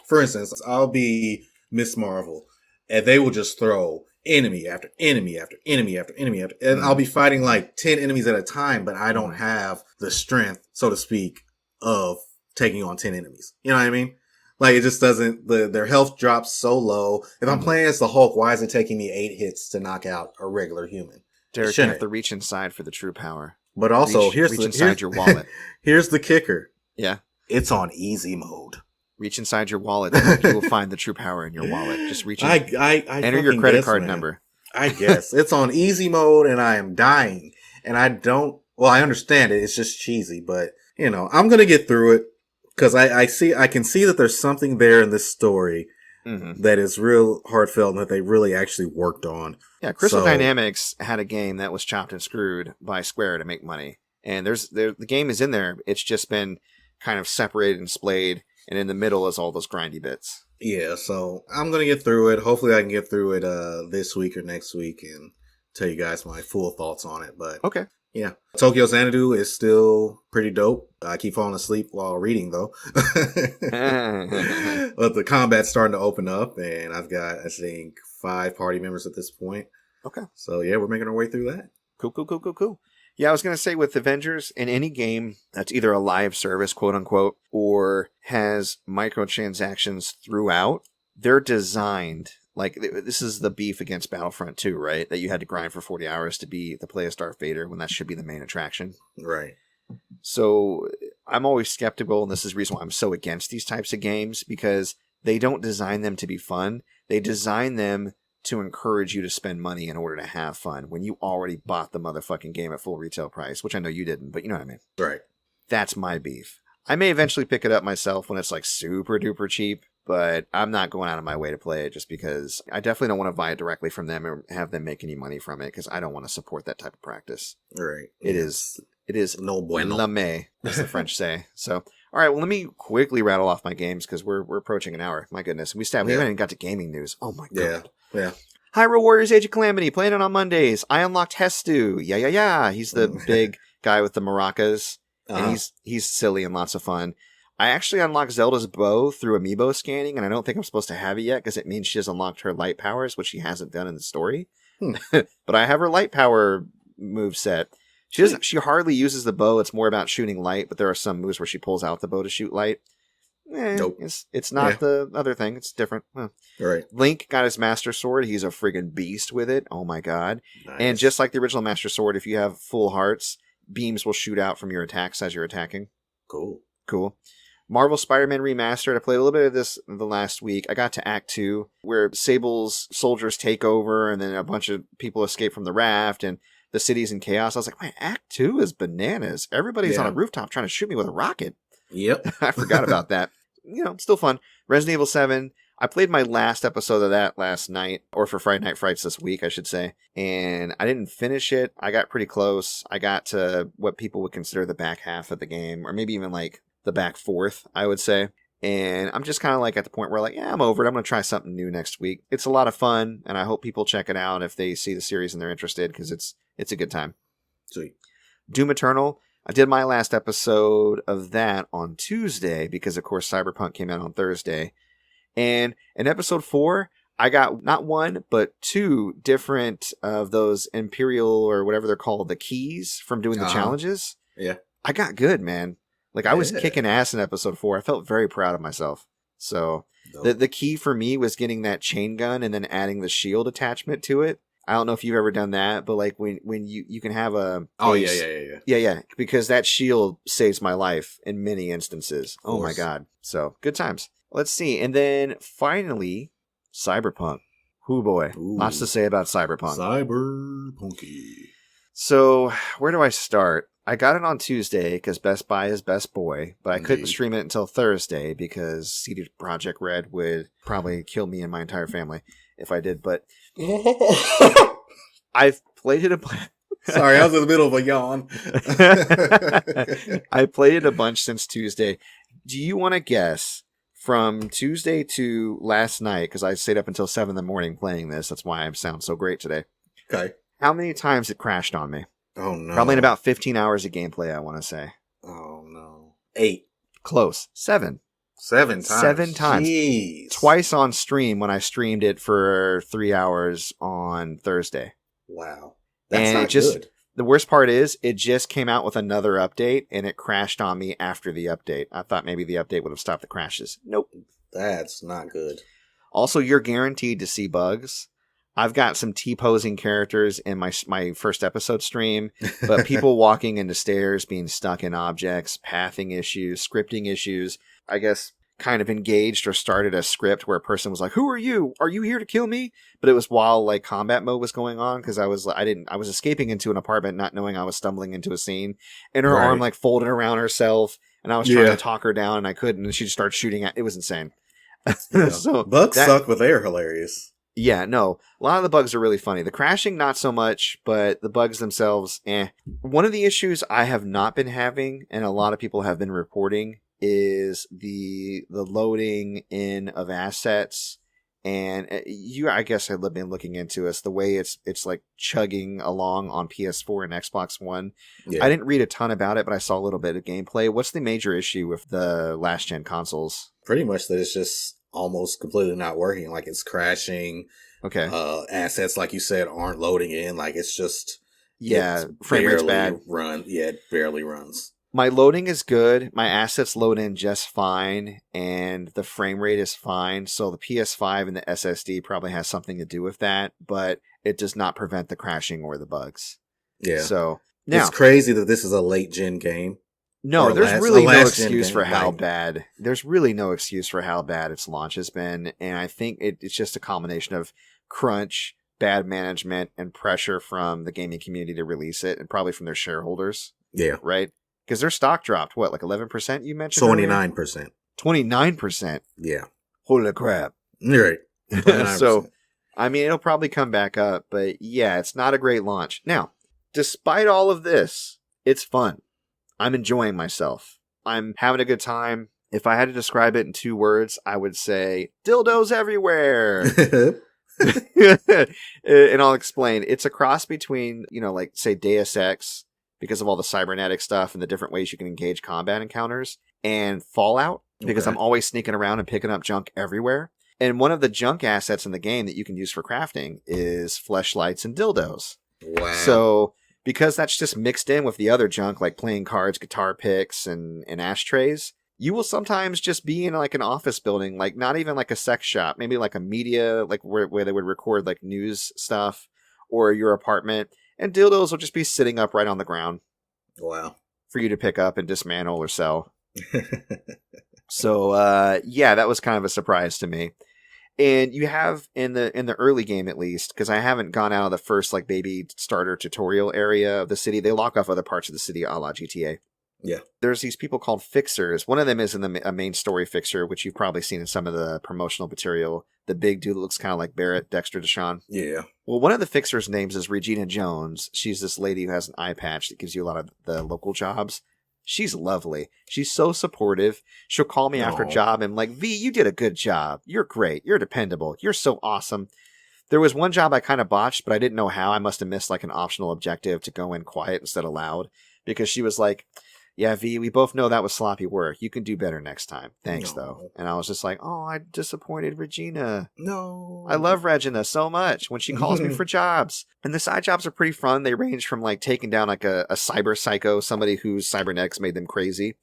for instance, I'll be Miss Marvel, and they will just throw enemy after enemy after enemy after enemy after, and I'll be fighting 10 enemies at a time, but I don't have the strength, so to speak, of taking on 10 enemies. You know what I mean? It just doesn't, their health drops so low. If I'm playing as the Hulk, why is it taking me 8 hits to knock out a regular human? Derek, you have to reach inside for the true power. But also, reach inside your wallet. Here's the kicker. Yeah. It's on easy mode. Reach inside your wallet, and you will find the true power in your wallet. Just reach in. I enter your credit card number. I guess. It's on easy mode, and I am dying. And I don't Well, I understand it. It's just cheesy, but I'm gonna get through it because I can see that there's something there in this story that is real heartfelt and that they really actually worked on. Yeah, Crystal Dynamics had a game that was chopped and screwed by Square to make money, and the game is in there. It's just been kind of separated and splayed, and in the middle is all those grindy bits. Yeah, so I'm gonna get through it. Hopefully, I can get through it this week or next week and tell you guys my full thoughts on it. But okay. Yeah. Tokyo Xanadu is still pretty dope. I keep falling asleep while reading, though. But the combat's starting to open up, and I've got, I think, 5 party members at this point. Okay. So, yeah, we're making our way through that. Cool. Yeah, I was going to say with Avengers, in any game that's either a live service, quote unquote, or has microtransactions throughout, they're designed... Like, this is the beef against Battlefront 2, right? That you had to grind for 40 hours to play as Darth Vader when that should be the main attraction. Right. So I'm always skeptical, and this is the reason why I'm so against these types of games, because they don't design them to be fun. They design them to encourage you to spend money in order to have fun when you already bought the motherfucking game at full retail price, which I know you didn't, but you know what I mean. Right. That's my beef. I may eventually pick it up myself when it's like super duper cheap, but I'm not going out of my way to play it just because I definitely don't want to buy it directly from them or have them make any money from it because I don't want to support that type of practice. Right. It is no bueno. La me, as the French say. So, all right, well, let me quickly rattle off my games because we're approaching an hour. My goodness. We haven't even got to gaming news. Oh my God. Yeah. Hyrule Warriors Age of Calamity, playing it on Mondays. I unlocked Hestu. Yeah. He's the big guy with the maracas. And he's silly and lots of fun. I actually unlocked Zelda's bow through amiibo scanning, and I don't think I'm supposed to have it yet because it means she has unlocked her light powers, which she hasn't done in the story. But I have her light power move set. She hardly uses the bow. It's more about shooting light, but there are some moves where she pulls out the bow to shoot light. Nope. It's not the other thing. It's different. Right. Link got his Master Sword. He's a friggin' beast with it. Oh my God. Nice. And just like the original Master Sword, if you have full hearts, beams will shoot out from your attacks as you're attacking. Cool. Marvel Spiderman Remastered. I played a little bit of this the last week. I got to Act 2, where Sable's soldiers take over, and then a bunch of people escape from the raft, and the city's in chaos. I was like, man, Act 2 is bananas. Everybody's on a rooftop trying to shoot me with a rocket. Yep. I forgot about that. Still fun. Resident Evil 7. I played my last episode of that last night, or for Friday Night Frights this week, I should say. And I didn't finish it. I got pretty close. I got to what people would consider the back half of the game, or maybe even like the back fourth, I would say. And I'm just kind of like at the point where like, yeah, I'm over it. I'm going to try something new next week. It's a lot of fun, and I hope people check it out if they see the series and they're interested, because it's a good time. Sweet. Doom Eternal. I did my last episode of that on Tuesday because, of course, Cyberpunk came out on Thursday. And in episode 4, I got not one, but 2 different of those Imperial or whatever they're called, the keys from doing the challenges. Yeah. I got good, man. Like, I was kicking ass in episode 4. I felt very proud of myself. So the key for me was getting that chain gun and then adding the shield attachment to it. I don't know if you've ever done that, but like when you can have a... Oh, yeah. Because that shield saves my life in many instances. Oh my God. So good times. Let's see. And then finally, Cyberpunk. Hoo boy. Lots to say about Cyberpunk. Cyberpunky. So where do I start? I got it on Tuesday because Best Buy is Best Boy, but I couldn't stream it until Thursday because CD Projekt Red would probably kill me and my entire family if I did. But I've played it a bunch. Sorry, I was in the middle of a yawn. I played it a bunch since Tuesday. Do you want to guess from Tuesday to last night, because I stayed up until 7 in the morning playing this. That's why I sound so great today. Okay. How many times it crashed on me? Oh, no. Probably in about 15 hours of gameplay, I want to say. Oh, no. 8. Close. 7. 7 times. 7 times. Jeez. Twice on stream when I streamed it for 3 hours on Thursday. Wow. That's and not good. The worst part is, it just came out with another update, and it crashed on me after the update. I thought maybe the update would have stopped the crashes. Nope. That's not good. Also, you're guaranteed to see bugs. I've got some T-posing characters in my first episode stream, but people walking into stairs, being stuck in objects, pathing issues, scripting issues. I guess kind of engaged or started a script where a person was like, "Who are you? Are you here to kill me?" But it was while like combat mode was going on, because I was escaping into an apartment not knowing I was stumbling into a scene, and her arm like folded around herself, and I was trying to talk her down and I couldn't, and she just started shooting at it. Was insane. So bugs suck, but they're hilarious. Yeah, no. A lot of the bugs are really funny. The crashing, not so much, but the bugs themselves, eh. One of the issues I have not been having, and a lot of people have been reporting, is the loading in of assets. And I guess I've been looking into us the way it's like chugging along on PS4 and Xbox One. Yeah. I didn't read a ton about it, but I saw a little bit of gameplay. What's the major issue with the last gen consoles? Pretty much that it's just almost completely not working. Like it's crashing. Okay. Assets, like you said, aren't loading in. Like it's just frame rate's bad. It barely runs. My loading is good. My assets load in just fine, and the frame rate is fine. So the PS5 and the SSD probably has something to do with that, but it does not prevent the crashing or the bugs. Yeah. So now, it's crazy that this is a late gen game. No, there's really no excuse for how bad. There's really no excuse for how bad its launch has been, and I think it's just a combination of crunch, bad management, and pressure from the gaming community to release it, and probably from their shareholders. Yeah. Right? Because their stock dropped, what, like 11% you mentioned? 29%. 29%? Yeah. Holy crap. Right. So, I mean, it'll probably come back up, but yeah, it's not a great launch. Now, despite all of this, it's fun. I'm enjoying myself. I'm having a good time. If I had to describe it in 2 words, I would say dildos everywhere. And I'll explain. It's a cross between, like, say, Deus Ex, because of all the cybernetic stuff and the different ways you can engage combat encounters, and Fallout, because I'm always sneaking around and picking up junk everywhere. And one of the junk assets in the game that you can use for crafting is fleshlights and dildos. Wow. So, because that's just mixed in with the other junk, like playing cards, guitar picks, and ashtrays, you will sometimes just be in like an office building, like not even like a sex shop, maybe like a media, like where they would record like news stuff, or your apartment, and dildos will just be sitting up right on the ground. Wow. For you to pick up and dismantle or sell. So, that was kind of a surprise to me. And you have in the early game, at least, because I haven't gone out of the first like baby starter tutorial area of the city. They lock off other parts of the city, a la GTA. Yeah. There's these people called fixers. One of them is in a main story fixer, which you've probably seen in some of the promotional material. The big dude looks kind of like Barrett, Dexter Deshawn. Yeah. Well, one of the fixers' names is Regina Jones. She's this lady who has an eye patch that gives you a lot of the local jobs. She's lovely. She's so supportive. She'll call me after a job and like, V, you did a good job. You're great. You're dependable. You're so awesome. There was one job I kind of botched, but I didn't know how. I must have missed like an optional objective to go in quiet instead of loud, because she was like, yeah, V, we both know that was sloppy work. You can do better next time. Thanks, though. And I was just like, oh, I disappointed Regina. No. I love Regina so much when she calls me for jobs. And the side jobs are pretty fun. They range from like taking down like a cyber psycho, somebody whose cybernetics made them crazy,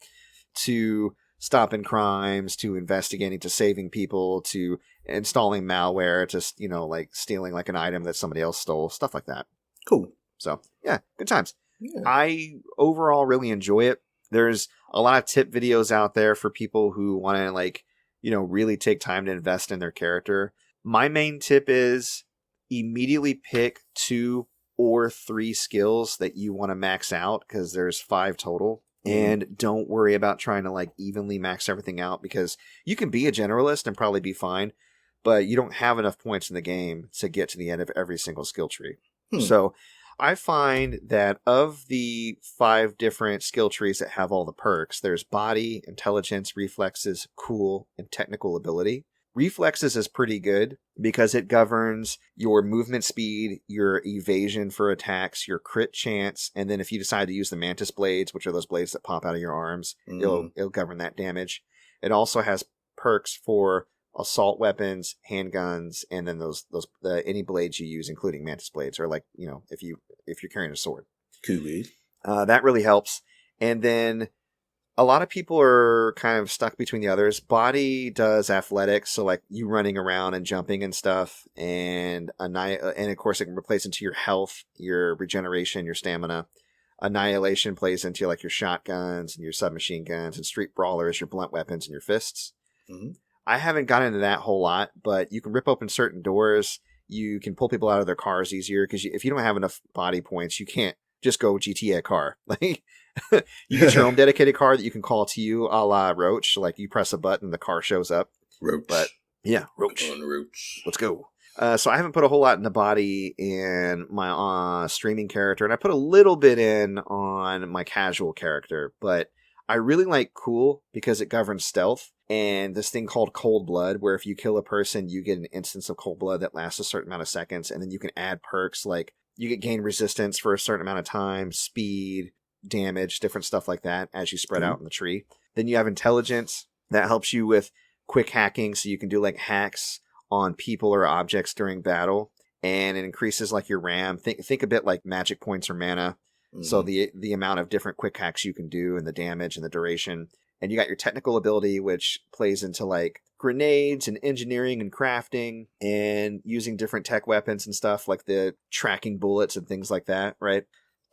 to stopping crimes, to investigating, to saving people, to installing malware, to, like stealing like an item that somebody else stole, stuff like that. Cool. So, yeah, good times. Yeah. I overall really enjoy it. There's a lot of tip videos out there for people who want to like, really take time to invest in their character. My main tip is immediately pick 2 or 3 skills that you want to max out, because there's 5 total. And don't worry about trying to like evenly max everything out, because you can be a generalist and probably be fine, but you don't have enough points in the game to get to the end of every single skill tree. So I find that of the 5 different skill trees that have all the perks, there's body, intelligence, reflexes, cool, and technical ability. Reflexes is pretty good because it governs your movement speed, your evasion for attacks, your crit chance, and then if you decide to use the mantis blades, which are those blades that pop out of your arms, it'll govern that damage. It also has perks for assault weapons, handguns, and then those any blades you use, including mantis blades, or like, if you're carrying a sword. Cool. That really helps. And then a lot of people are kind of stuck between the others. Body does athletics, so like you running around and jumping and stuff, and of course it can replace into your health, your regeneration, your stamina. Annihilation plays into like your shotguns and your submachine guns, and street brawlers, your blunt weapons and your fists. Mm-hmm. I haven't gotten into that whole lot, but you can rip open certain doors. You can pull people out of their cars easier because if you don't have enough body points, you can't just go GTA car. Like you get your own dedicated car that you can call to you, a la Roach. Like you press a button, the car shows up. Roach. But yeah, Roach. On Roach. Let's go. So I haven't put a whole lot in the body in my streaming character, and I put a little bit in on my casual character, but I really like Cool because it governs stealth, and this thing called Cold Blood, where if you kill a person, you get an instance of Cold Blood that lasts a certain amount of seconds, and then you can add perks like you get gain resistance for a certain amount of time, speed, damage, different stuff like that as you spread out in the tree. Then you have Intelligence that helps you with quick hacking, so you can do like hacks on people or objects during battle, and it increases like your RAM. Think a bit like magic points or mana. Mm-hmm. So the amount of different quick hacks you can do and the damage and the duration. And you got your technical ability, which plays into like grenades and engineering and crafting and using different tech weapons and stuff like the tracking bullets and things like that, right?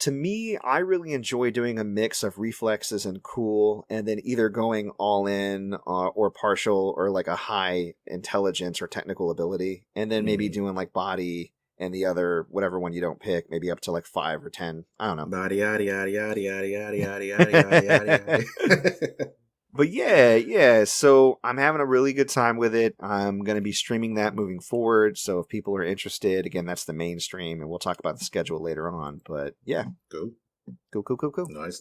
To me, I really enjoy doing a mix of reflexes and cool, and then either going all in or partial or like a high intelligence or technical ability, and then maybe doing like body and the other, whatever one you don't pick, maybe up to like 5 or 10. I don't know. Body, yada, yada, yada, yada, yada, yada, yada, yada, yada. But yeah, so I'm having a really good time with it. I'm going to be streaming that moving forward, so if people are interested, again, that's the main stream, and we'll talk about the schedule later on. But yeah. Cool. Cool. Nice.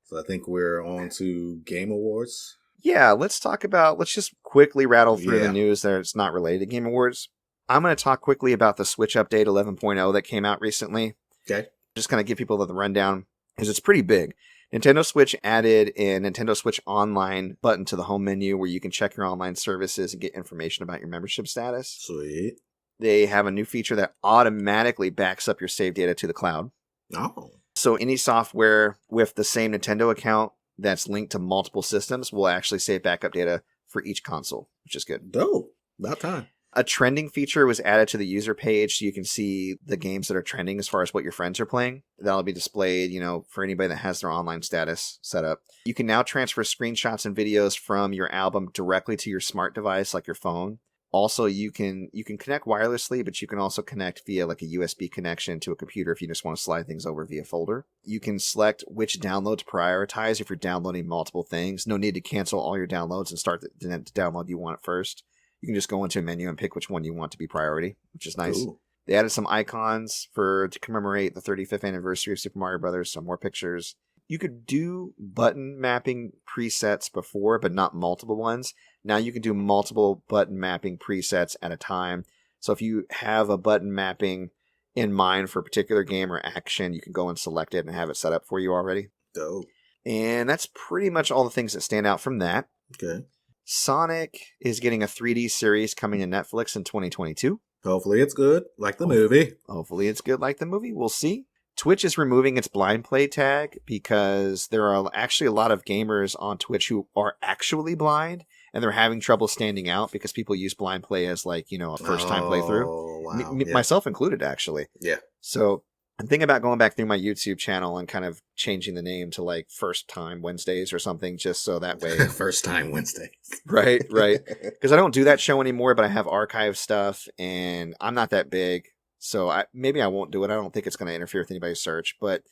So I think we're on to Game Awards. Yeah, let's just quickly rattle through the news that's not related to Game Awards. I'm going to talk quickly about the Switch update 11.0 that came out recently. Okay. Just kind of give people the rundown, because it's pretty big. Nintendo Switch added a Nintendo Switch Online button to the home menu where you can check your online services and get information about your membership status. Sweet. They have a new feature that automatically backs up your save data to the cloud. Oh. So any software with the same Nintendo account that's linked to multiple systems will actually save backup data for each console, which is good. Dope. About time. A trending feature was added to the user page so you can see the games that are trending as far as what your friends are playing. That'll be displayed, for anybody that has their online status set up. You can now transfer screenshots and videos from your album directly to your smart device, like your phone. Also, you can connect wirelessly, but you can also connect via like a USB connection to a computer if you just want to slide things over via folder. You can select which download to prioritize if you're downloading multiple things. No need to cancel all your downloads and start the download you want first. You can just go into a menu and pick which one you want to be priority, which is nice. Ooh. They added some icons to commemorate the 35th anniversary of Super Mario Brothers, some more pictures. You could do button mapping presets before, but not multiple ones. Now you can do multiple button mapping presets at a time. So if you have a button mapping in mind for a particular game or action, you can go and select it and have it set up for you already. Dope. And that's pretty much all the things that stand out from that. Okay. Sonic is getting a 3D series coming to Netflix in 2022. Hopefully it's good, like the movie. Hopefully it's good like the movie. We'll see. Twitch is removing its blind play tag because there are actually a lot of gamers on Twitch who are actually blind, and they're having trouble standing out because people use blind play as like, a first-time playthrough. Wow. Myself included, actually. Yeah. So I'm thinking about going back through my YouTube channel and kind of changing the name to like First Time Wednesdays or something, just so that way. First Time Wednesdays. Right. Because I don't do that show anymore, but I have archive stuff and I'm not that big. So maybe I won't do it. I don't think it's going to interfere with anybody's search. But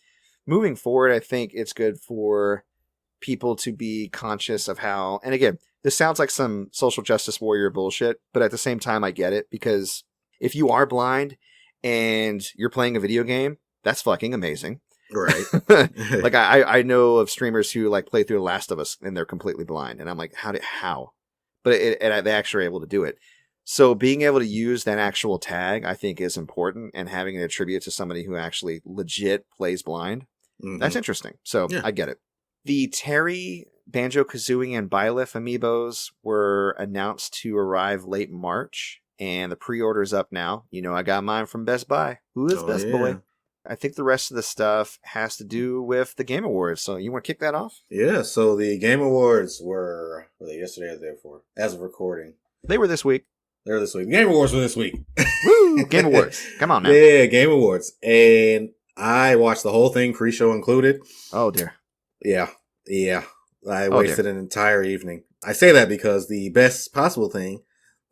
moving forward, I think it's good for people to be conscious of how, and again, this sounds like some social justice warrior bullshit, but at the same time, I get it, because if you are blind and you're playing a video game, that's fucking amazing. Right. Like I know of streamers who like play through The Last of Us and they're completely blind. And I'm like, how? But they actually are able to do it. So being able to use that actual tag, I think, is important, and having it attribute to somebody who actually legit plays blind, that's interesting. So yeah. I get it. The Terry, Banjo-Kazooie, and Byleth amiibos were announced to arrive late March, and the pre-order's up now. I got mine from Best Buy. Who is Best Boy? I think the rest of the stuff has to do with the Game Awards. So you want to kick that off? Yeah, so the Game Awards were they yesterday or the day before? As of recording. They were this week. They were this week. Game Awards were this week. Woo! Game Awards. Come on now. Yeah, Game Awards. And I watched the whole thing, pre-show included. Oh, dear. Yeah. I wasted an entire evening. I say that because the best possible thing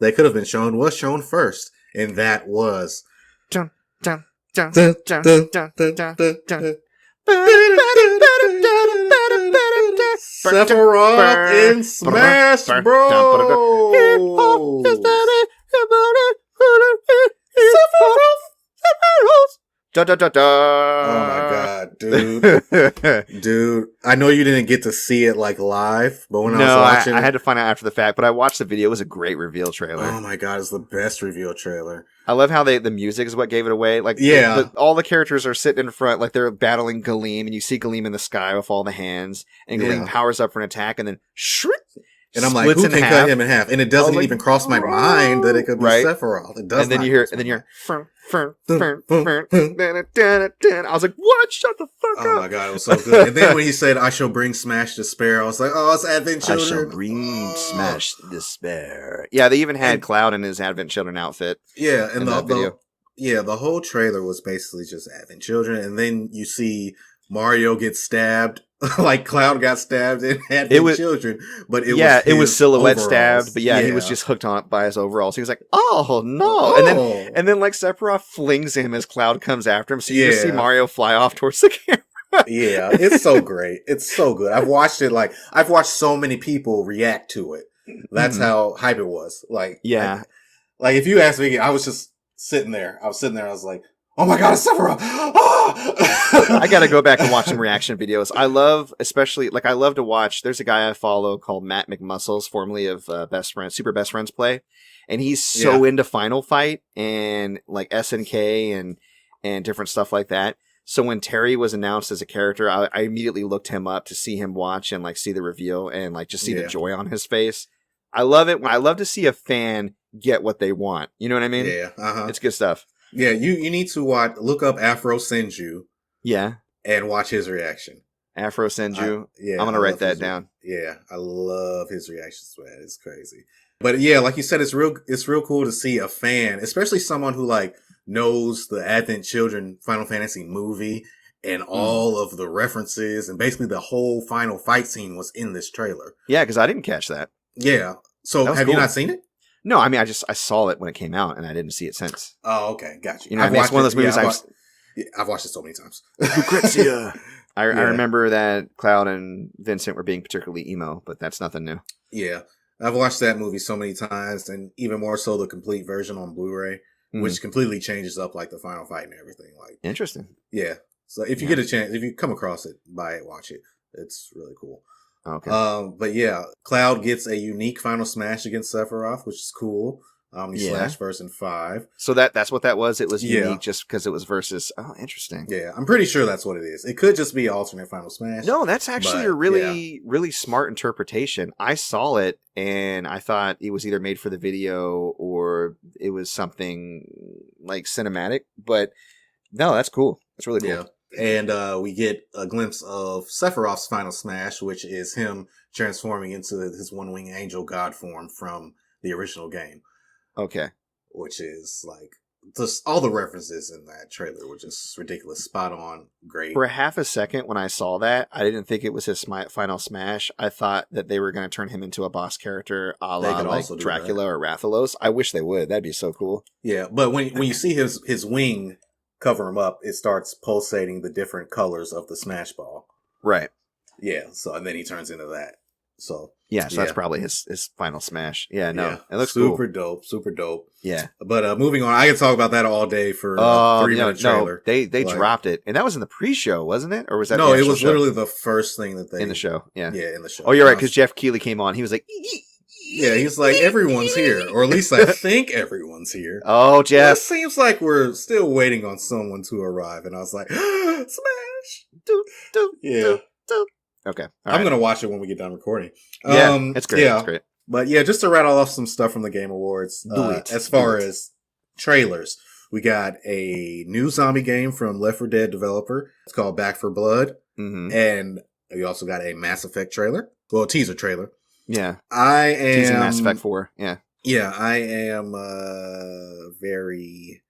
that could have been shown was shown first, and that was Dun, dun, dun, Dun, dun, dun, dun, dun, dun, dun, dun. dun. Sephiroth in Smash Bros. Da, da, da, da. Oh my god, dude. Dude, I know you didn't get to see it like live, but when I was watching I had to find out after the fact, but I watched the video. It was a great reveal trailer. oh my god, it's the best reveal trailer. I love how the music is what gave it away. Like, Yeah. all the characters are sitting in front, like they're battling Galeem, and you see Galeem in the sky with all the hands, and Galeem Yeah. powers up for an attack, and then shriek, And I'm like, splits who in can half. cut him in half? And it doesn't like, even cross my mind that it could be right? Sephiroth. It does And then not you hear, cross and then my you're, mind. fern, fern, fern, fern, fern. I was like, what? Shut the fuck Oh up! my god, it was so good. And then when he said, "I shall bring Smash to spare," I was like, "Oh, it's Advent I Children." shall bring Oh. Smash Despair. Yeah, they even had And- Cloud in his Advent Children outfit. Yeah, and in that video. the whole trailer was basically just Advent Children, and then you see Mario get stabbed, like Cloud got stabbed in Advent Children, but it was it was his silhouette overalls. stabbed, but he was just hooked on by his overalls. He was like, "Oh no!" And then like Sephiroth flings him as Cloud comes after him, so you just see Yeah. Mario fly off towards the camera. Yeah, it's so great. It's so good. I've watched so many people react to it. That's Mhm. how hype it was. Like, Yeah. like if you asked me, I was just sitting there. I was like, "Oh my god, it's Sephiroth!" Ah! I gotta go back and watch some reaction videos. I love to watch. There's a guy I follow called Matt McMuscles, formerly of Super Best Friends Play, and he's so into Final Fight and like SNK and different stuff like that. So when Terry was announced as a character, I immediately looked him up to see him watch and like see the reveal and like just see the joy on his face. I love it. I love to see a fan get what they want. You know what I mean? Yeah, It's good stuff. Yeah, you need to look up Afro Senju Yeah. and watch his reaction. Afro Senju. I'm I going to write love that his down. Yeah, I love his reactions, man. It's crazy. But yeah, like you said, it's real cool to see a fan, especially someone who like knows the Advent Children Final Fantasy movie and all of the references, and basically the whole final fight scene was in this trailer. Yeah, because I didn't catch that. Yeah. So That was have you cool. not seen it? No, I mean, I saw it when it came out, and I didn't see it since. Oh, okay, got you. You know, what I mean, it's one of those movies I've watched it so many times. Lucrezia. I Yeah. remember that Cloud and Vincent were being particularly emo, but that's nothing new. Yeah, I've watched that movie so many times, and even more so the complete version on Blu-ray, which completely changes up like the final fight and everything. Like, Interesting. yeah. So if you get a chance, if you come across it, buy it, watch it. It's really cool. Okay. But yeah, Cloud gets a unique final smash against Sephiroth, which is cool. He slashed first in 5. So that's what that was. It was Yeah. unique just because it was versus. Oh, interesting. Yeah, I'm pretty sure that's what it is. It could just be alternate final smash. No, that's actually But, a really smart interpretation. I saw it and I thought it was either made for the video or it was something like cinematic. But no, that's cool. That's really cool. Yeah. And we get a glimpse of Sephiroth's final smash, which is him transforming into his one-winged angel god form from the original game. Okay. Which is like just all the references in that trailer were just ridiculous, spot on, great. For a half a second when I saw that, I didn't think it was his final smash. I thought that they were going to turn him into a boss character a la could like also do Dracula or Rathalos. I wish they would. That'd be so cool. Yeah, but when you see his wing cover him up, it starts pulsating the different colors of the smash ball. Right. Yeah, so and then he turns into that. So so that's probably his final smash. Yeah, no, it looks super cool. super dope. Yeah, but moving on, I can talk about that all day for a 3-minute trailer. No, they dropped it, and that was in the pre-show, wasn't it? Or was that no? The It was show? literally the first thing that they in the show. Yeah, in the show. Oh, you're right, because Jeff Keighley came on. He was like, yeah, he's like, everyone's here, or at least I think everyone's here. Oh, Jeff, it seems like we're still waiting on someone to arrive, and I was like, smash. Yeah. Okay. I'm going to watch it when we get done recording. Yeah, it's great. Yeah. It's great. But yeah, just to rattle off some stuff from the Game Awards. As far as trailers, we got a new zombie game from Left 4 Dead developer. It's called Back 4 Blood. Mm-hmm. And we also got a Mass Effect trailer. Well, a teaser trailer. Yeah. Teasing Mass Effect 4. Yeah. Yeah, I am very,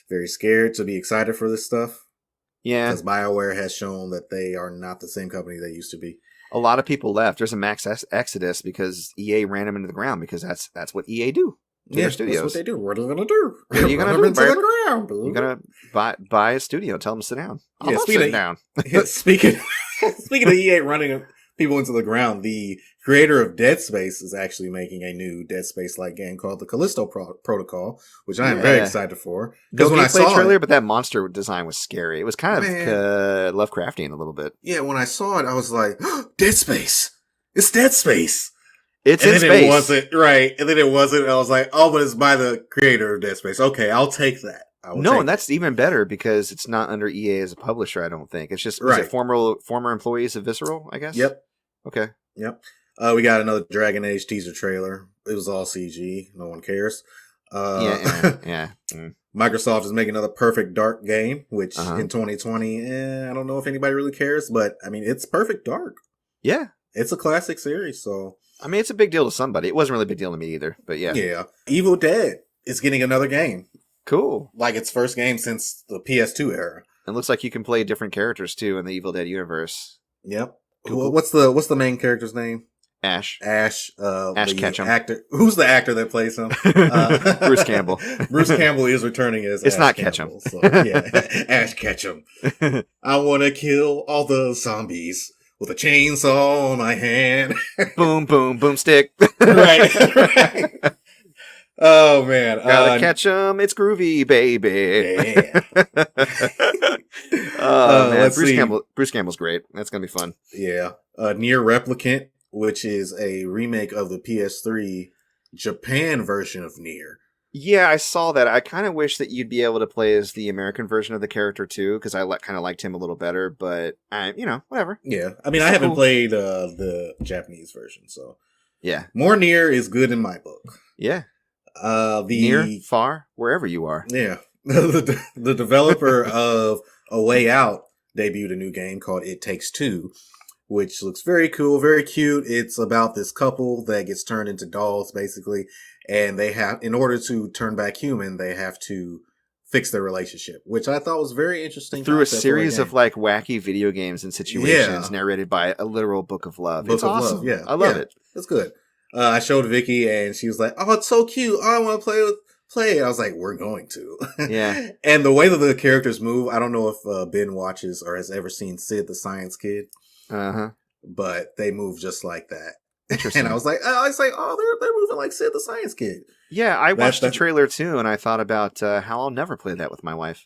very scared to be excited for this stuff. Yeah. Because BioWare has shown that they are not the same company they used to be. A lot of people left. There's a exodus because EA ran them into the ground because that's what EA do. Yeah, studios. that's what they do. What are they gonna do? What are you gonna Run do, them into baby? the ground, dude. You're gonna buy a studio. Tell them to sit down. I'm Yeah, not speaking sitting of- down. Yeah, speaking of EA running people into the ground, the creator of Dead Space is actually making a new Dead Space-like game called the Callisto Protocol, which I am very excited for. No when I gameplay saw trailer, it, but that monster design was scary. It was kind of Lovecraftian a little bit. yeah, when I saw it, I was like, Dead Space! It's Dead Space! It's and in then space. it wasn't, right, and then it wasn't, I was like, oh, but it's by the creator of Dead Space. Okay, I'll take that. No, and that's even better because it's not under EA as a publisher, I don't think. It's just was it former employees of Visceral, I guess? Yep. Okay. Yep. We got another Dragon Age teaser trailer. It was all CG. No one cares. Yeah. Microsoft is making another Perfect Dark game, which in 2020, I don't know if anybody really cares, but I mean, it's Perfect Dark. Yeah. It's a classic series, so. I mean, it's a big deal to somebody. It wasn't really a big deal to me either, but yeah. Yeah. Evil Dead is getting another game. Cool. Like its first game since the PS2 era. It looks like you can play different characters too in the Evil Dead universe. Yep. Cool. What's the main character's name? Ash. Ash Ketchum. Actor. Who's the actor that plays him? Bruce Campbell. Bruce Campbell is returning as It's Ash not Campbell, Ketchum. So, yeah, Ash Ketchum. I want to kill all the zombies with a chainsaw on my hand. Boom, boom, boomstick. right. Oh man, Gotta catch 'em. It's groovy, baby. Yeah. Oh man, let's Bruce see. Bruce Campbell's great. That's gonna be fun. Yeah. Near Replicant, which is a remake of the PS3 Japan version of Nier. Yeah, I saw that. I kind of wish that you'd be able to play as the American version of the character too, because I kind of liked him a little better. But whatever. Yeah, I mean, So I haven't cool. played the Japanese version, so Yeah, more Nier is good in my book. yeah. The Near, far, wherever you are. yeah, the developer of A Way Out debuted a new game called It Takes Two, which looks very cool, very cute. It's about this couple that gets turned into dolls, basically, and they have, in order to turn back human, they have to fix their relationship, which I thought was very interesting. Through a concept for series game. of like wacky video games and situations Yeah. narrated by a literal book of love. Book It's of awesome. Love, yeah. I love Yeah. it. It's good. I showed Vicky and she was like, "Oh, it's so cute. Oh, I want to play it." I was like, "We're going to." Yeah. And the way that the characters move, I don't know if Ben watches or has ever seen Sid the Science Kid, Uh-huh. but they move just like that. Interesting. And I was like, "Oh, they're moving like Sid the Science Kid." Yeah, I watched the that's- trailer too, and I thought about how I'll never play that with my wife.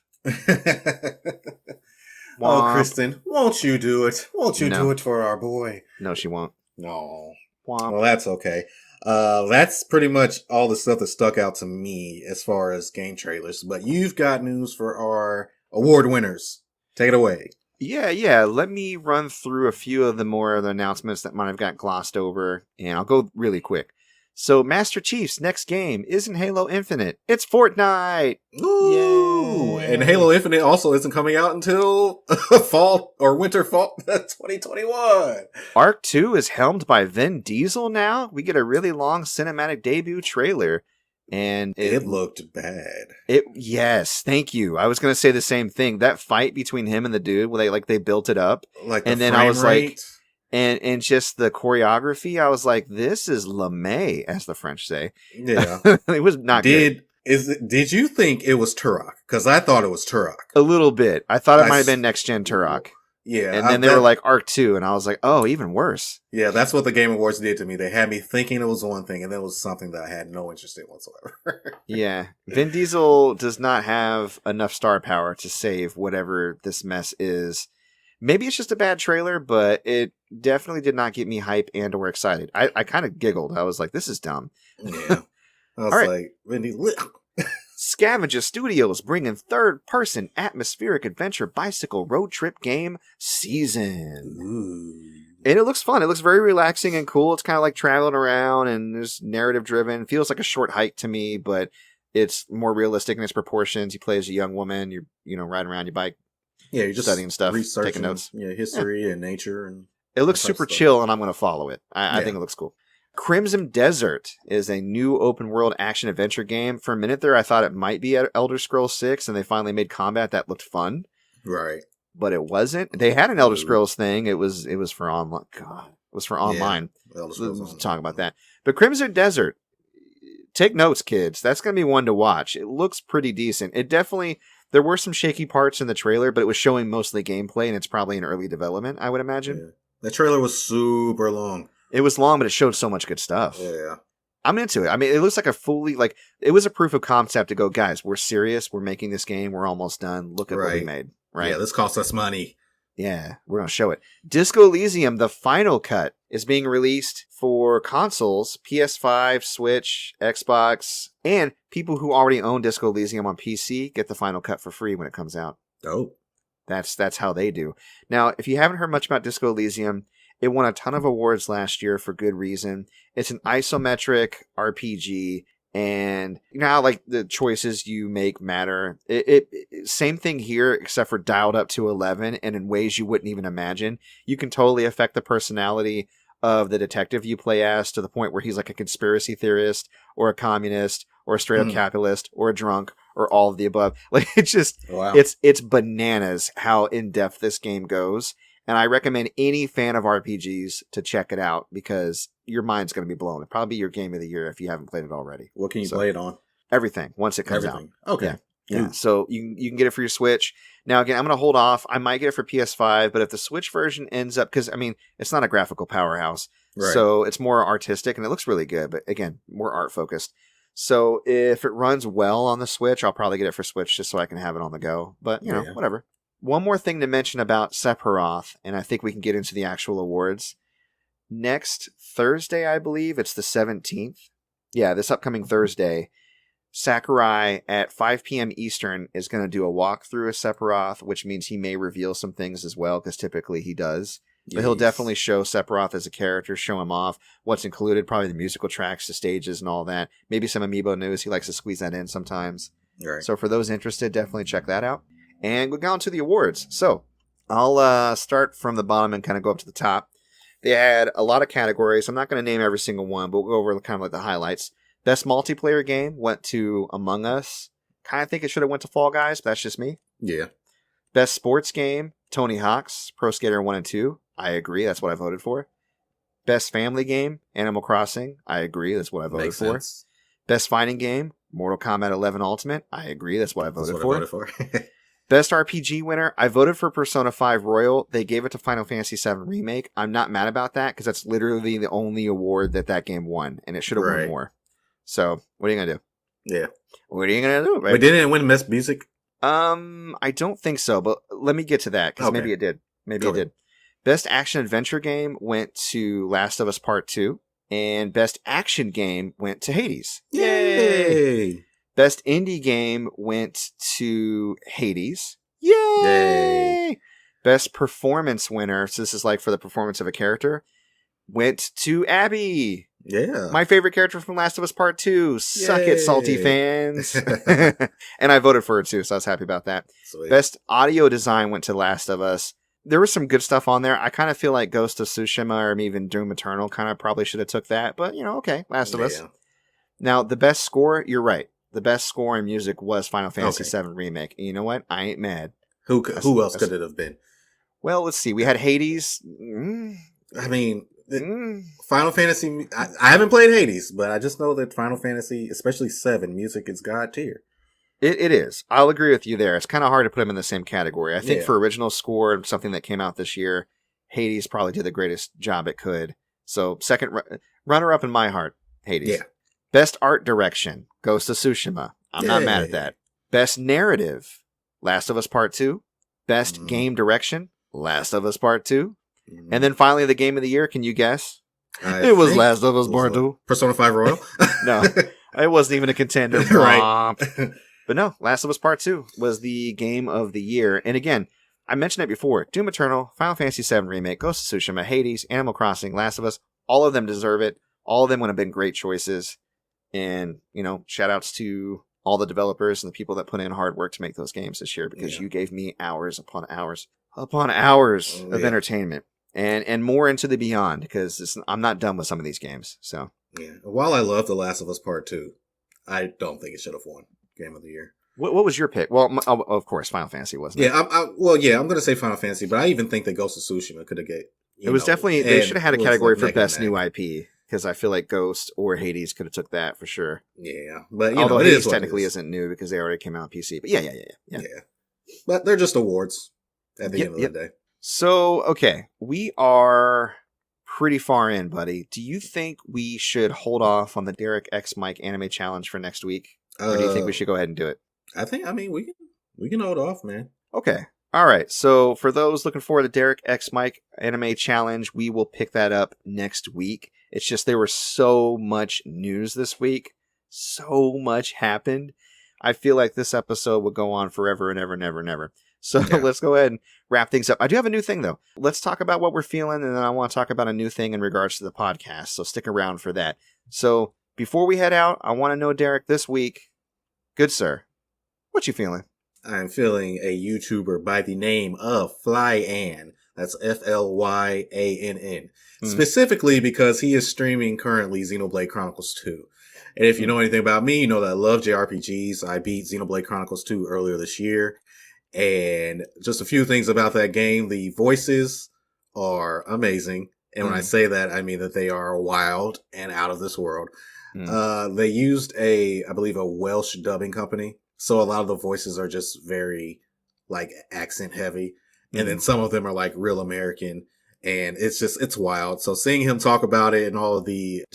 Oh, Womp. Kristen, won't you do it? Won't you No. do it for our boy? No, she won't. No. Womp. Well, that's okay. That's pretty much all the stuff that stuck out to me as far as game trailers. But you've got news for our award winners. Take it away. Yeah. Let me run through a few of the more of the announcements that might have got glossed over, and I'll go really quick. So, Master Chief's next game isn't Halo Infinite. It's Fortnite! Ooh! Yay. And Halo Infinite also isn't coming out until fall 2021. Arc 2 is helmed by Vin Diesel now. We get a really long cinematic debut trailer. And It looked bad. Yes, thank you. I was going to say the same thing. That fight between him and the dude, where they built it up. Like, And the then I frame was like, rate. And just the choreography, I was like, this is LeMay, as the French say. Yeah. It was not good. Did you think it was Turok? Because I thought it was Turok. A little bit. I thought it I might have s- been Next Gen Turok. Yeah. And then they were like Arc 2, and I was like, oh, even worse. Yeah, that's what the Game Awards did to me. They had me thinking it was one thing, and then it was something that I had no interest in whatsoever. Yeah. Vin Diesel does not have enough star power to save whatever this mess is. Maybe it's just a bad trailer, but it definitely did not get me hype and or excited. I kind of giggled. I was like, this is dumb. Yeah. I was All right. like, Wendy, Scavenger Studios bringing third-person atmospheric adventure bicycle road trip game Season. ooh. And it looks fun. It looks very relaxing and cool. It's kind of like traveling around and there's narrative-driven. Feels like a short hike to me, but it's more realistic in its proportions. You play as a young woman. You're riding around your bike. Yeah, you're just Studying stuff, researching, taking notes. Yeah, history and nature and It looks that type of super stuff. chill, and I'm going to follow it. I Yeah. think it looks cool. Crimson Desert is a new open-world action-adventure game. For a minute there, I thought it might be Elder Scrolls 6, and they finally made combat that looked fun. right. but it wasn't. They had an Elder Scrolls thing. It was for online. God, it was for online. Elder Scrolls Let's talk about that. But Crimson Desert, take notes, kids. That's going to be one to watch. It looks pretty decent. It definitely, there were some shaky parts in the trailer, but it was showing mostly gameplay, and it's probably in early development, I would imagine. Yeah. The trailer was super long. It was long, but it showed so much good stuff. Yeah. I'm into it. I mean, it looks like a fully, like, it was a proof of concept to go, guys, we're serious. We're making this game. We're almost done. Look at what we made. Right? Yeah, this cost us money. Yeah, we're going to show it. Disco Elysium, the final cut, is being released for consoles, PS5, Switch, Xbox, and people who already own Disco Elysium on PC get the final cut for free when it comes out. Oh. That's how they do. Now, if you haven't heard much about Disco Elysium, it won a ton of awards last year for good reason. It's an isometric RPG, and you know how like the choices you make matter. It same thing here, except for dialed up to 11 and in ways you wouldn't even imagine. You can totally affect the personality of the detective you play as to the point where he's like a conspiracy theorist or a communist or a straight up capitalist or a drunk or all of the above. Like it's just, it's bananas how in depth this game goes. And I recommend any fan of RPGs to check it out because your mind's going to be blown. It'll probably be your game of the year if you haven't played it already. What can you play it on? Everything, once it comes out. Okay. Yeah. So you can get it for your Switch. Now, again, I'm going to hold off. I might get it for PS5, but if the Switch version ends up, because, I mean, it's not a graphical powerhouse. Right. So it's more artistic, and it looks really good. But, again, more art-focused. So if it runs well on the Switch, I'll probably get it for Switch just so I can have it on the go. But, you know, whatever. One more thing to mention about Sephiroth, and I think we can get into the actual awards. Next Thursday, I believe, it's the 17th. Yeah, this upcoming Thursday, Sakurai at 5 p.m. Eastern is going to do a walkthrough of Sephiroth, which means he may reveal some things as well, because typically he does. Yes. But he'll definitely show Sephiroth as a character, show him off, what's included, probably the musical tracks, the stages, and all that. Maybe some amiibo news. He likes to squeeze that in sometimes. Right. So for those interested, definitely check that out. And we'll go on to the awards. So I'll start from the bottom and kind of go up to the top. They had a lot of categories. I'm not going to name every single one, but we'll go over kind of like the highlights. Best multiplayer game went to Among Us. Kind of think it should have went to Fall Guys, but that's just me. Yeah. Best sports game, Tony Hawk's Pro Skater 1 and 2. I agree. That's what I voted for. Best family game, Animal Crossing. I agree. That's what I voted for. Sense. Best fighting game, Mortal Kombat 11 Ultimate. I agree. That's what I voted for. Best RPG winner, I voted for Persona 5 Royal. They gave it to Final Fantasy 7 Remake. I'm not mad about that because that's literally the only award that game won, and it should have won more. So, what are you going to do? Yeah. What are you going to do? Right? But didn't it win Best Music? I don't think so, but let me get to that because maybe it did. Maybe it did. Best Action Adventure Game went to Last of Us Part 2, and Best Action Game went to Hades. Yay! Best Indie Game went to Hades. Yay! Best Performance winner, so this is like for the performance of a character, went to Abby. Yeah. My favorite character from Last of Us Part 2. Suck it, salty fans. And I voted for it too, so I was happy about that. Sweet. Best Audio Design went to Last of Us. There was some good stuff on there. I kind of feel like Ghost of Tsushima or even Doom Eternal kind of probably should have took that, but you know, okay, Last of Us. Now, the best score, you're right. The best score in music was Final Fantasy VII Remake. And you know what? I ain't mad. Who else could it have been? Well, let's see. We had Hades. I mean, Final Fantasy... I haven't played Hades, but I just know that Final Fantasy, especially 7, music is God tier. It is. I'll agree with you there. It's kind of hard to put them in the same category. I think for original score and something that came out this year, Hades probably did the greatest job it could. So, second runner-up in my heart, Hades. Yeah. Best Art Direction, Ghost of Tsushima. I'm not mad at that. Best Narrative, Last of Us Part 2. Best Game Direction, Last of Us Part 2. And then finally, the Game of the Year, can you guess? It was Last of Us Part 2. Persona 5 Royal? No, it wasn't even a contender. Right. But no, Last of Us Part 2 was the Game of the Year. And again, I mentioned it before. Doom Eternal, Final Fantasy VII Remake, Ghost of Tsushima, Hades, Animal Crossing, Last of Us. All of them deserve it. All of them would have been great choices. And, you know, shout outs to all the developers and the people that put in hard work to make those games this year because you gave me hours upon hours of entertainment and more into the beyond because I'm not done with some of these games. So, yeah. While I love The Last of Us Part 2, I don't think it should have won Game of the Year. What was your pick? Well, of course, Final Fantasy wasn't it? Yeah, I'm going to say Final Fantasy, but I even think that Ghost of Tsushima could have get. It was definitely, they should have had a category for best new. new IP, because I feel like Ghost or Hades could have took that for sure. Yeah, but although it Hades is technically isn't new because they already came out on PC. But yeah. But they're just awards at the end of the day. So, okay, we are pretty far in, buddy. Do you think we should hold off on the Derrick X Mike Anime Challenge for next week? Or do you think we should go ahead and do it? I mean, we can hold off, man. Okay. All right. So for those looking forward to Derrick X Mike Anime Challenge, we will pick that up next week. It's just there was so much news this week. So much happened. I feel like this episode would go on forever and ever and ever and ever. So let's go ahead and wrap things up. I do have a new thing, though. Let's talk about what we're feeling, and then I want to talk about a new thing in regards to the podcast. So stick around for that. So before we head out, I want to know, Derrick, this week, good sir, what you feeling? I'm feeling a YouTuber by the name of Flyann. That's Flyann. Specifically because he is streaming currently Xenoblade Chronicles 2. And if you know anything about me, you know that I love JRPGs. I beat Xenoblade Chronicles 2 earlier this year. And just a few things about that game. The voices are amazing. And when I say that, I mean that they are wild and out of this world. They used I believe a Welsh dubbing company. So a lot of the voices are just very like accent heavy. And then some of them are like real American. And it's wild. So seeing him talk about it and all of the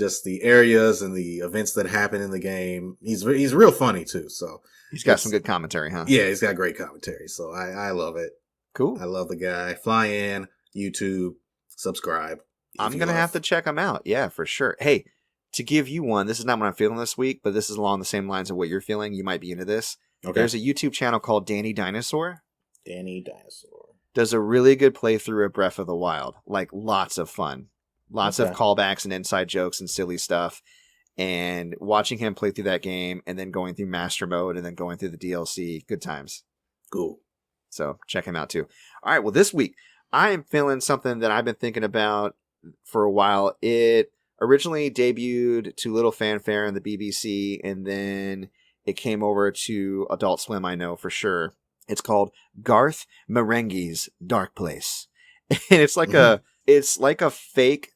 areas and the events that happen in the game, he's real funny too. So he's got some good commentary, huh? Yeah, he's got great commentary. So I love it. Cool. I love the guy. Flyann, YouTube, subscribe. I'm going to have to check him out. Yeah, for sure. Hey, to give you one, this is not what I'm feeling this week, but this is along the same lines of what you're feeling. You might be into this. Okay. There's a YouTube channel called Danny Dinosaur. Danny Dinosaur does a really good playthrough of Breath of the Wild. Like, lots of fun. Lots of callbacks and inside jokes and silly stuff. And watching him play through that game and then going through Master Mode and then going through the DLC. Good times. Cool. So check him out too. All right, well, this week, I am feeling something that I've been thinking about for a while. It originally debuted to little fanfare in the BBC, and then it came over to Adult Swim, I know for sure. It's called Garth Marenghi's Dark Place. And it's like a fake,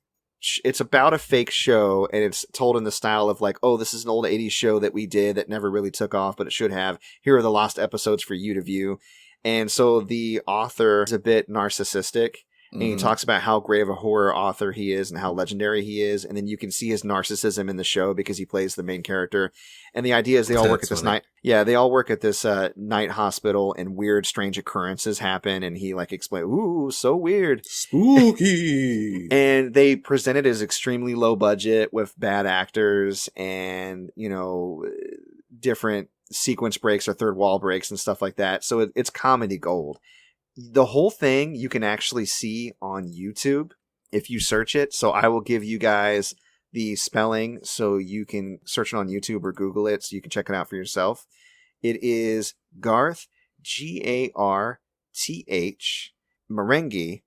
it's about a fake show, and it's told in the style of like, oh, this is an old 80s show that we did that never really took off, but it should have. Here are the lost episodes for you to view. And so the author is a bit narcissistic. And he talks about how great of a horror author he is and how legendary he is. And then you can see his narcissism in the show because he plays the main character. And the idea is they all work at this night. Yeah, they all work at this night hospital, and weird, strange occurrences happen. And he like explains, ooh, so weird. Spooky. And they present it as extremely low budget with bad actors and, you know, different sequence breaks or third wall breaks and stuff like that. So it's comedy gold. The whole thing you can actually see on YouTube if you search it. So I will give you guys the spelling so you can search it on YouTube or Google it so you can check it out for yourself. It is Garth, Garth, Marenghi, Marenghi,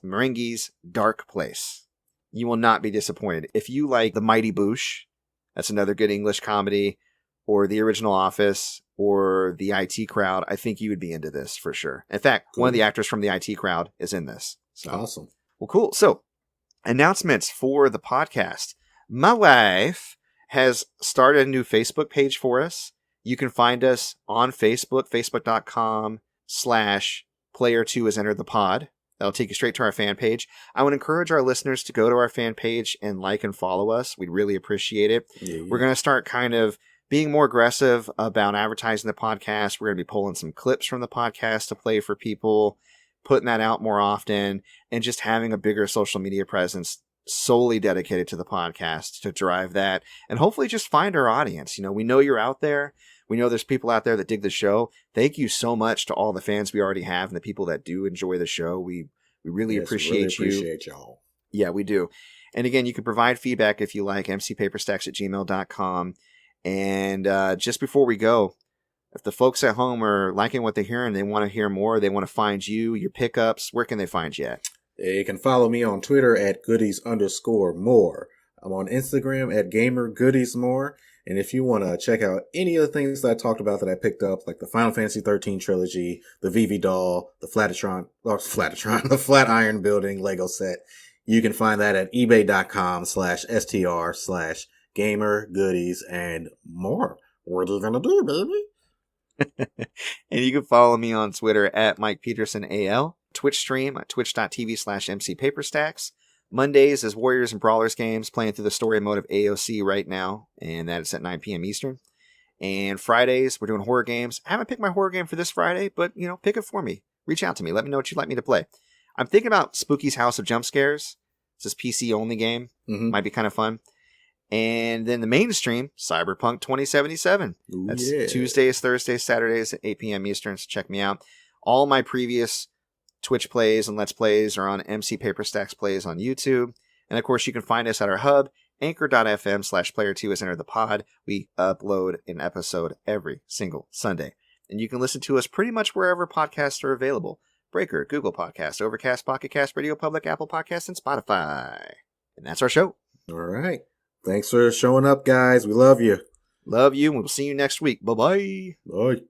Marenghi's Dark Place. You will not be disappointed. If you like The Mighty Boosh, that's another good English comedy, or The Original Office, or The IT Crowd, I think you would be into this for sure. In fact, one of the actors from The IT Crowd is in this. So. Awesome. Well, cool. So, announcements for the podcast. My wife has started a new Facebook page for us. You can find us on Facebook, facebook.com/player2 has entered the pod. That'll take you straight to our fan page. I would encourage our listeners to go to our fan page and like and follow us. We'd really appreciate it. Yeah. We're going to start kind of being more aggressive about advertising the podcast. We're going to be pulling some clips from the podcast to play for people, putting that out more often, and just having a bigger social media presence solely dedicated to the podcast to drive that and hopefully just find our audience. You know, we know you're out there. We know there's people out there that dig the show. Thank you so much to all the fans we already have and the people that do enjoy the show. We really appreciate you. Appreciate y'all. Yeah, we do. And again, you can provide feedback if you like, mcpaperstacks@gmail.com. And just before we go, if the folks at home are liking what they're hearing, they want to hear more, they want to find you, your pickups, where can they find you at? You can follow me on Twitter at goodies_more. I'm on Instagram at GamerGoodiesMore. And if you want to check out any of the things that I talked about that I picked up, like the Final Fantasy 13 trilogy, the VV doll, the the Flatiron Building Lego set, you can find that at ebay.com/str/gamergoodies and more. What are you gonna do, baby? And you can follow me on Twitter at Mike Peterson AL, Twitch stream at twitch.tv/MCPaperstacks. Mondays is Warriors and Brawlers games, playing through the story mode of AOC right now, and that is at 9 p.m. Eastern. And Fridays, we're doing horror games. I haven't picked my horror game for this Friday, but, pick it for me. Reach out to me. Let me know what you'd like me to play. I'm thinking about Spooky's House of Jump Scares. It's this PC-only game. Mm-hmm. Might be kind of fun. And then the mainstream, Cyberpunk 2077. That's Tuesdays, Thursdays, Saturdays at 8 p.m. Eastern, so check me out. All my previous Twitch plays and Let's Plays are on MC Paperstacks Plays on YouTube. And of course, you can find us at our hub, anchor.fm/player2 has entered the pod. We upload an episode every single Sunday. And you can listen to us pretty much wherever podcasts are available. Breaker, Google Podcast, Overcast, Pocket Cast, Radio Public, Apple Podcasts, and Spotify. And that's our show. All right. Thanks for showing up, guys. We love you. Love you, and we'll see you next week. Bye-bye. Bye.